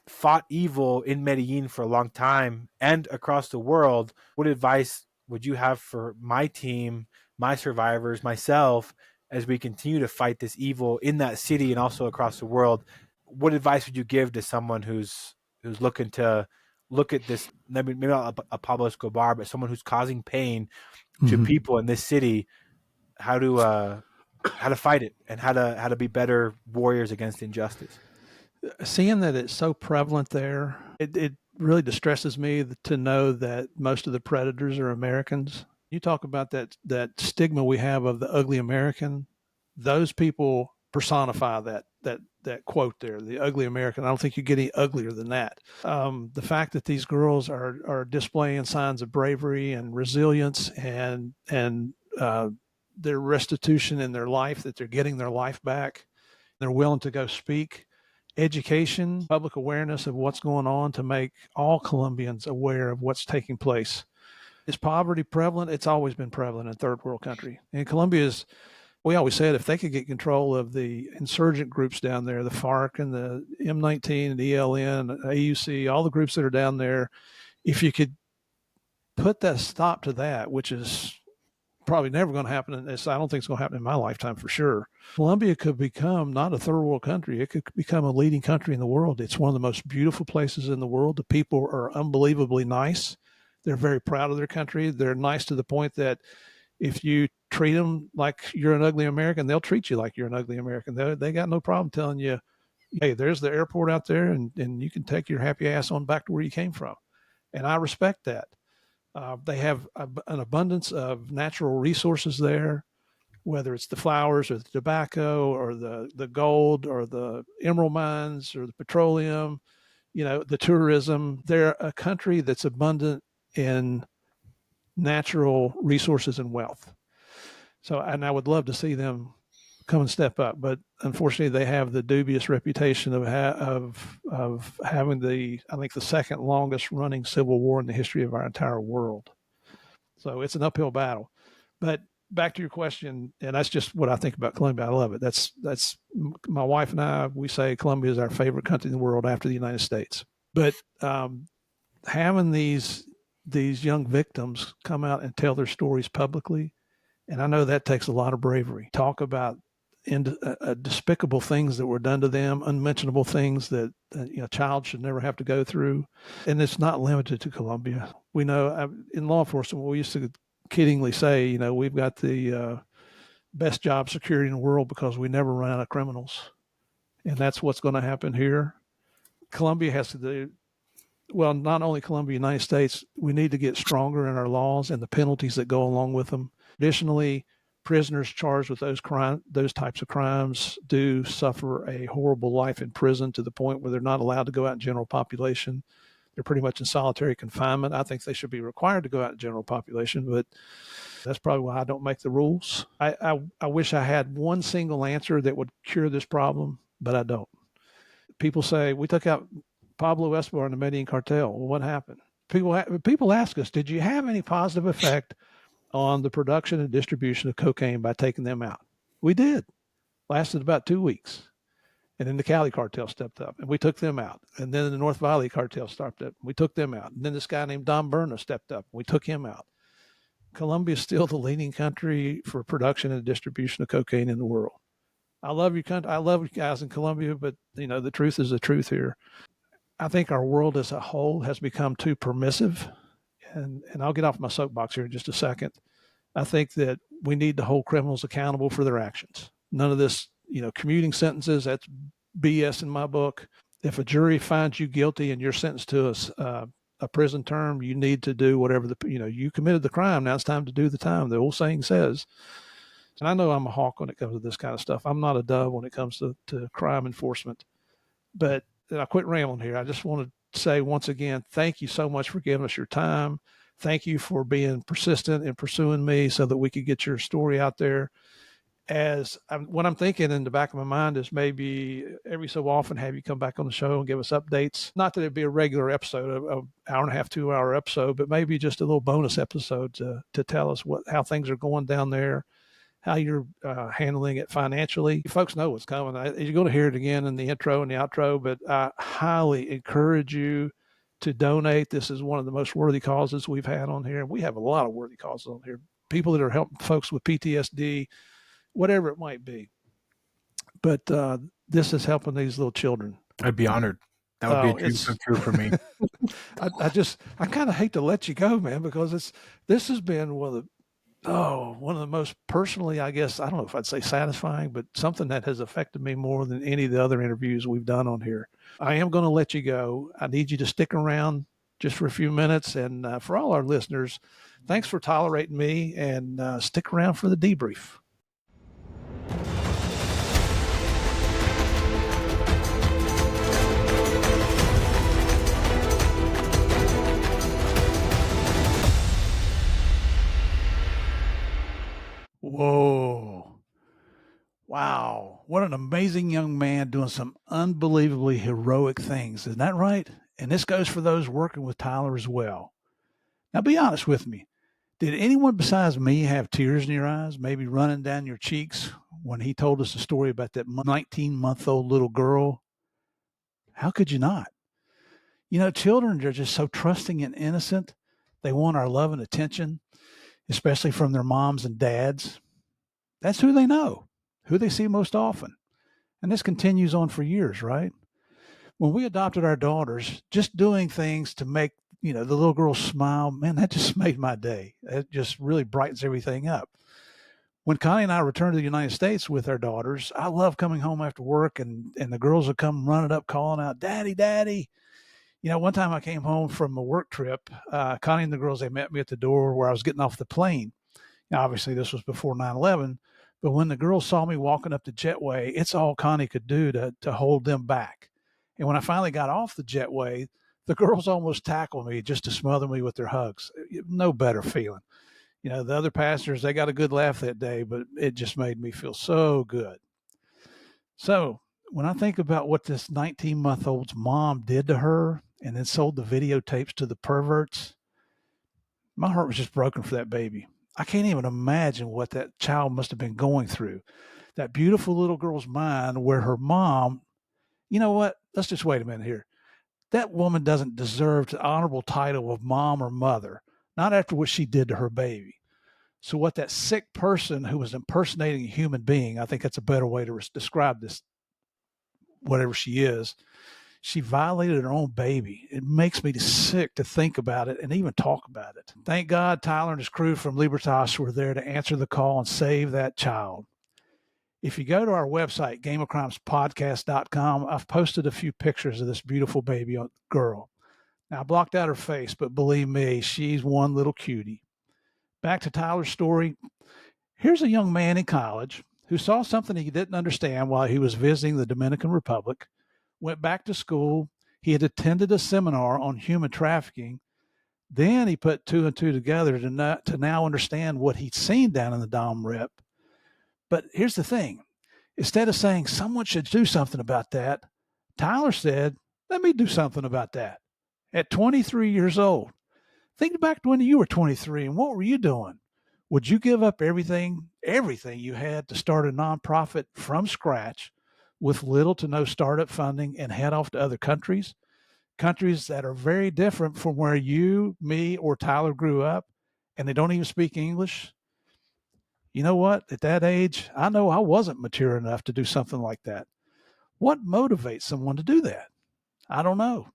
fought evil in Medellin for a long time and across the world. What advice would you have for my team, my survivors, myself, as we continue to fight this evil in that city and also across the world? What advice would you give to someone who's looking to look at this, maybe not a Pablo Escobar, but someone who's causing pain to people in this city, how to fight it and how to be better warriors against injustice? Seeing that it's so prevalent there, it really distresses me to know that most of the predators are Americans. You talk about that stigma we have of the ugly American. Those people personify that quote there, the ugly American. I don't think you get any uglier than that. The fact that these girls are displaying signs of bravery and resilience and their restitution in their life, that they're getting their life back, they're willing to go speak. Education, public awareness of what's going on to make all Colombians aware of what's taking place. Is poverty prevalent? It's always been prevalent in third world country. And Colombia's, we always said if they could get control of the insurgent groups down there, the FARC and the M19 and ELN, AUC, all the groups that are down there, if you could put that stop to that, which is probably never going to happen in this. I don't think it's going to happen in my lifetime for sure. Colombia could become not a third world country. It could become a leading country in the world. It's one of the most beautiful places in the world. The people are unbelievably nice. They're very proud of their country. They're nice to the point that if you treat them like you're an ugly American, they'll treat you like you're an ugly American. They got no problem telling you, hey, there's the airport out there, and you can take your happy ass on back to where you came from. And I respect that. They have an abundance of natural resources there, whether it's the flowers or the tobacco or the gold or the emerald mines or the petroleum, the tourism. They're a country that's abundant in natural resources and wealth. So, and I would love to see them come and step up, but unfortunately, they have the dubious reputation of having I think the second longest running civil war in the history of our entire world. So it's an uphill battle. But back to your question, and that's just what I think about Colombia. I love it. That's my wife and I. We say Colombia is our favorite country in the world after the United States. But having these young victims come out and tell their stories publicly, and I know that takes a lot of bravery. Talk about despicable things that were done to them, unmentionable things that a child should never have to go through. And it's not limited to Colombia. We know in law enforcement, we used to kiddingly say, we've got the best job security in the world because we never run out of criminals. And that's what's going to happen here. Colombia has to do Well, not only Colombia, United States, we need to get stronger in our laws and the penalties that go along with them. Additionally, prisoners charged with those types of crimes do suffer a horrible life in prison to the point where they're not allowed to go out in general population. They're pretty much in solitary confinement. I think they should be required to go out in general population, but that's probably why I don't make the rules. I wish I had one single answer that would cure this problem, but I don't. People say we took out Pablo Escobar and the Medellin cartel. Well, what happened? People ask us, did you have any positive effect on the production and distribution of cocaine by taking them out? We did. Lasted about 2 weeks. And then the Cali cartel stepped up and we took them out. And then the North Valley cartel stepped up. We took them out. And then this guy named Don Berna stepped up. We took him out. Colombia is still the leading country for production and distribution of cocaine in the world. I love your country. I love you guys in Colombia, but the truth is the truth here. I think our world as a whole has become too permissive. And I'll get off my soapbox here in just a second. I think that we need to hold criminals accountable for their actions. None of this, commuting sentences, that's BS in my book. If a jury finds you guilty and you're sentenced to a prison term, you need to do whatever you committed the crime. Now it's time to do the time. The old saying says, and I know I'm a hawk when it comes to this kind of stuff. I'm not a dove when it comes to crime enforcement, but I quit rambling here. I just want to say once again, thank you so much for giving us your time. Thank you for being persistent and pursuing me so that we could get your story out there. What I'm thinking in the back of my mind is maybe every so often have you come back on the show and give us updates. Not that it'd be a regular episode, an hour and a half, 2 hour episode, but maybe just a little bonus episode to tell us how things are going down there, how you're handling it financially. You folks know what's coming. You're going to hear it again in the intro and the outro, but I highly encourage you to donate. This is one of the most worthy causes we've had on here. We have a lot of worthy causes on here. People that are helping folks with PTSD, whatever it might be. But this is helping these little children. I'd be honored. That would be a dream come true for me. I kind of hate to let you go, man, because this has been one of the most personally, I guess, I don't know if I'd say satisfying, but something that has affected me more than any of the other interviews we've done on here. I am going to let you go. I need you to stick around just for a few minutes. And for all our listeners, thanks for tolerating me, and stick around for the debrief. Whoa. Wow. What an amazing young man doing some unbelievably heroic things. Isn't that right? And this goes for those working with Tyler as well. Now, be honest with me. Did anyone besides me have tears in your eyes, maybe running down your cheeks when he told us the story about that 19-month-old little girl? How could you not? Children are just so trusting and innocent. They want our love and attention, especially from their moms and dads. That's who they know, who they see most often. And this continues on for years, right? When we adopted our daughters, just doing things to make, the little girl smile, man, that just made my day. It just really brightens everything up. When Connie and I returned to the United States with our daughters, I love coming home after work and the girls would come running up, calling out, "Daddy, Daddy." One time I came home from a work trip. Connie and the girls, they met me at the door where I was getting off the plane. Now, obviously, this was before 9/11, but when the girls saw me walking up the jetway, it's all Connie could do to hold them back. And when I finally got off the jetway, the girls almost tackled me just to smother me with their hugs. No better feeling. The other passengers, they got a good laugh that day, but it just made me feel so good. So when I think about what this 19-month-old's mom did to her and then sold the videotapes to the perverts, my heart was just broken for that baby. I can't even imagine what that child must have been going through. That beautiful little girl's mind where her mom, you know what? Let's just wait a minute here. That woman doesn't deserve the honorable title of mom or mother, not after what she did to her baby. So what that sick person who was impersonating a human being, I think that's a better way to describe this, whatever she is, she violated her own baby. It makes me sick to think about it and even talk about it. Thank God Tyler and his crew from Libertas were there to answer the call and save that child. If you go to our website, gameofcrimespodcast.com, I've posted a few pictures of this beautiful baby girl. Now, I blocked out her face, but believe me, she's one little cutie. Back to Tyler's story. Here's a young man in college who saw something he didn't understand while he was visiting the Dominican Republic, went back to school. He had attended a seminar on human trafficking. Then he put two and two together to now understand what he'd seen down in the Dom Rip. But here's the thing, instead of saying someone should do something about that, Tyler said, let me do something about that. At 23 years old, think back to when you were 23 and what were you doing? Would you give up everything you had to start a nonprofit from scratch with little to no startup funding and head off to other countries? Countries that are very different from where you, me, or Tyler grew up, and they don't even speak English. You know what? At that age, I know I wasn't mature enough to do something like that. What motivates someone to do that? I don't know.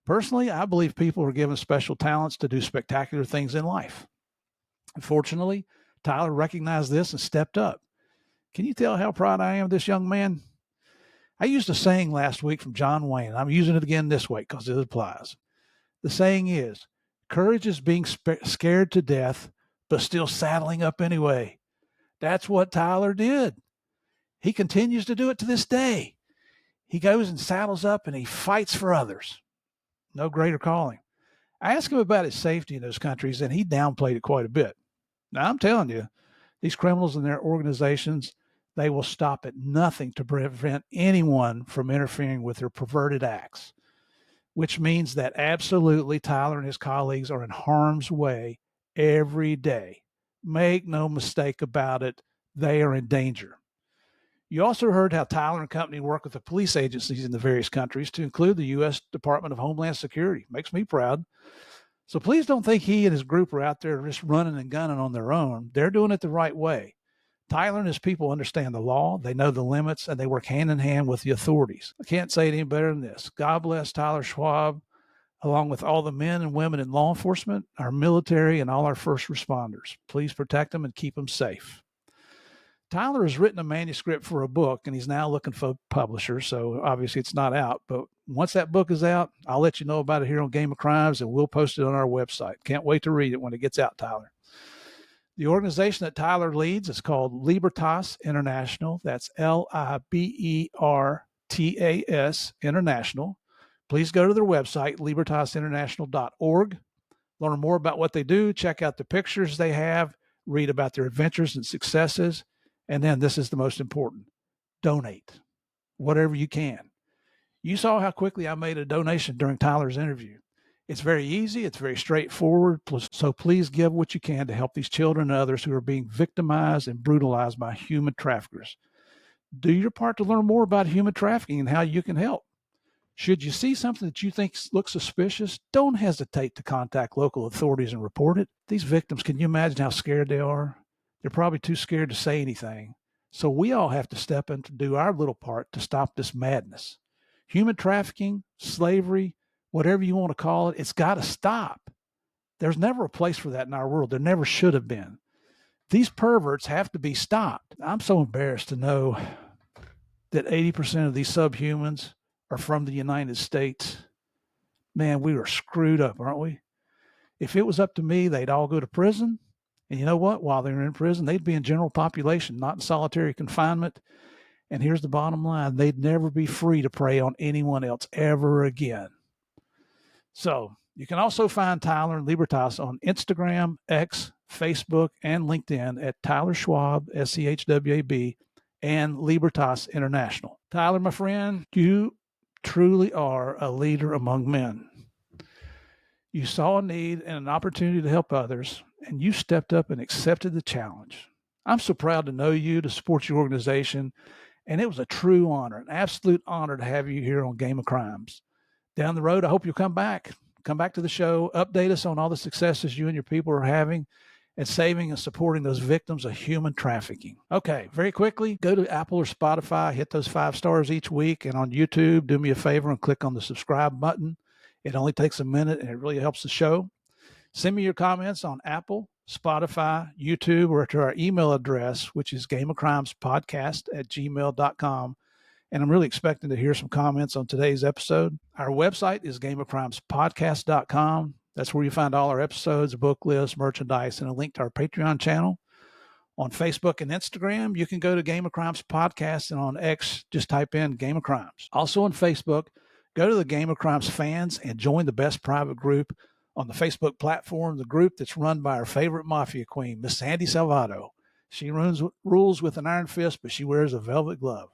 Personally, I believe people are given special talents to do spectacular things in life. Unfortunately, Tyler recognized this and stepped up. Can you tell how proud I am of this young man? I used a saying last week from John Wayne. I'm using it again this week because it applies. The saying is, courage is being scared to death, but still saddling up anyway. That's what Tyler did. He continues to do it to this day. He goes and saddles up and he fights for others. No greater calling. I asked him about his safety in those countries, and he downplayed it quite a bit. Now, I'm telling you, these criminals and their organizations, they will stop at nothing to prevent anyone from interfering with their perverted acts, which means that absolutely Tyler and his colleagues are in harm's way every day. Make no mistake about it, they are in danger. You also heard how Tyler and company work with the police agencies in the various countries to include the U.S. Department of Homeland Security. Makes me proud. So please don't think he and his group are out there just running and gunning on their own. They're doing it the right way. Tyler and his people understand the law, they know the limits, and they work hand in hand with the authorities. I can't say it any better than this. God bless Tyler Schwab, along with all the men and women in law enforcement, our military, and all our first responders. Please protect them and keep them safe. Tyler has written a manuscript for a book, and he's now looking for a publisher, so obviously it's not out. But once that book is out, I'll let you know about it here on Game of Crimes, and we'll post it on our website. Can't wait to read it when it gets out, Tyler. The organization that Tyler leads is called Libertas International. That's Libertas International. Please go to their website, libertasinternational.org. Learn more about what they do, check out the pictures they have, read about their adventures and successes. And then this is the most important, donate whatever you can. You saw how quickly I made a donation during Tyler's interview. It's very easy. It's very straightforward. So please give what you can to help these children and others who are being victimized and brutalized by human traffickers. Do your part to learn more about human trafficking and how you can help. Should you see something that you think looks suspicious, don't hesitate to contact local authorities and report it. These victims, can you imagine how scared they are? They're probably too scared to say anything. So we all have to step in to do our little part to stop this madness. Human trafficking, slavery, whatever you want to call it, it's got to stop. There's never a place for that in our world. There never should have been. These perverts have to be stopped. I'm so embarrassed to know that 80% of these subhumans are from the United States. Man, we are screwed up, aren't we? If it was up to me, they'd all go to prison. And you know what? While they're in prison, they'd be in general population, not in solitary confinement. And here's the bottom line. They'd never be free to prey on anyone else ever again. So you can also find Tyler and Libertas on Instagram, X, Facebook, and LinkedIn at Tyler Schwab, SCHWAB, and Libertas International. Tyler, my friend, you truly are a leader among men. You saw a need and an opportunity to help others, and you stepped up and accepted the challenge. I'm so proud to know you, to support your organization, and it was a true honor, an absolute honor to have you here on Game of Crimes. Down the road, I hope you'll come back to the show, update us on all the successes you and your people are having and saving and supporting those victims of human trafficking. Okay, very quickly, go to Apple or Spotify, hit those 5 stars each week, and on YouTube, do me a favor and click on the subscribe button. It only takes a minute, and it really helps the show. Send me your comments on Apple, Spotify, YouTube, or to our email address, which is gameofcrimespodcast@gmail.com. and I'm really expecting to hear some comments on today's episode. Our website is gameofcrimespodcast.com. That's where you find all our episodes, book lists, merchandise, and a link to our Patreon channel. On Facebook and Instagram, you can go to Game of Crimes Podcast, and on X, just type in Game of Crimes. Also on Facebook, go to the Game of Crimes fans and join the best private group on the Facebook platform, the group that's run by our favorite mafia queen, Miss Sandy Salvato. She rules with an iron fist, but she wears a velvet glove.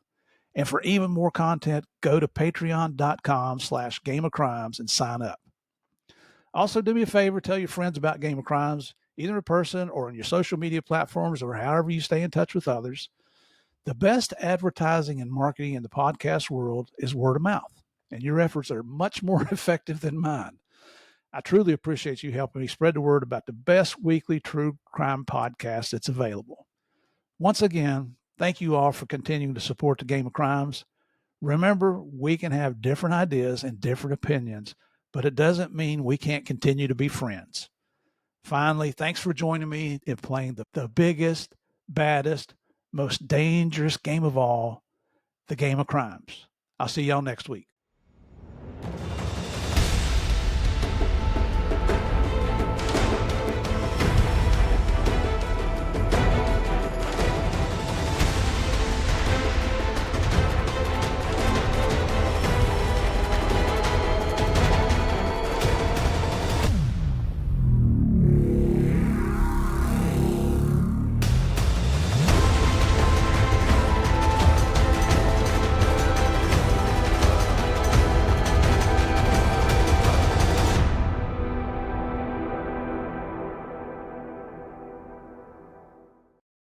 And for even more content, go to patreon.com/Game of Crimes and sign up. Also, do me a favor, tell your friends about Game of Crimes, either in person or on your social media platforms or however you stay in touch with others. The best advertising and marketing in the podcast world is word of mouth, and your efforts are much more effective than mine. I truly appreciate you helping me spread the word about the best weekly true crime podcast that's available. Once again, thank you all for continuing to support the Game of Crimes. Remember, we can have different ideas and different opinions, but it doesn't mean we can't continue to be friends. Finally, thanks for joining me in playing the biggest, baddest, most dangerous game of all, the Game of Crimes. I'll see y'all next week.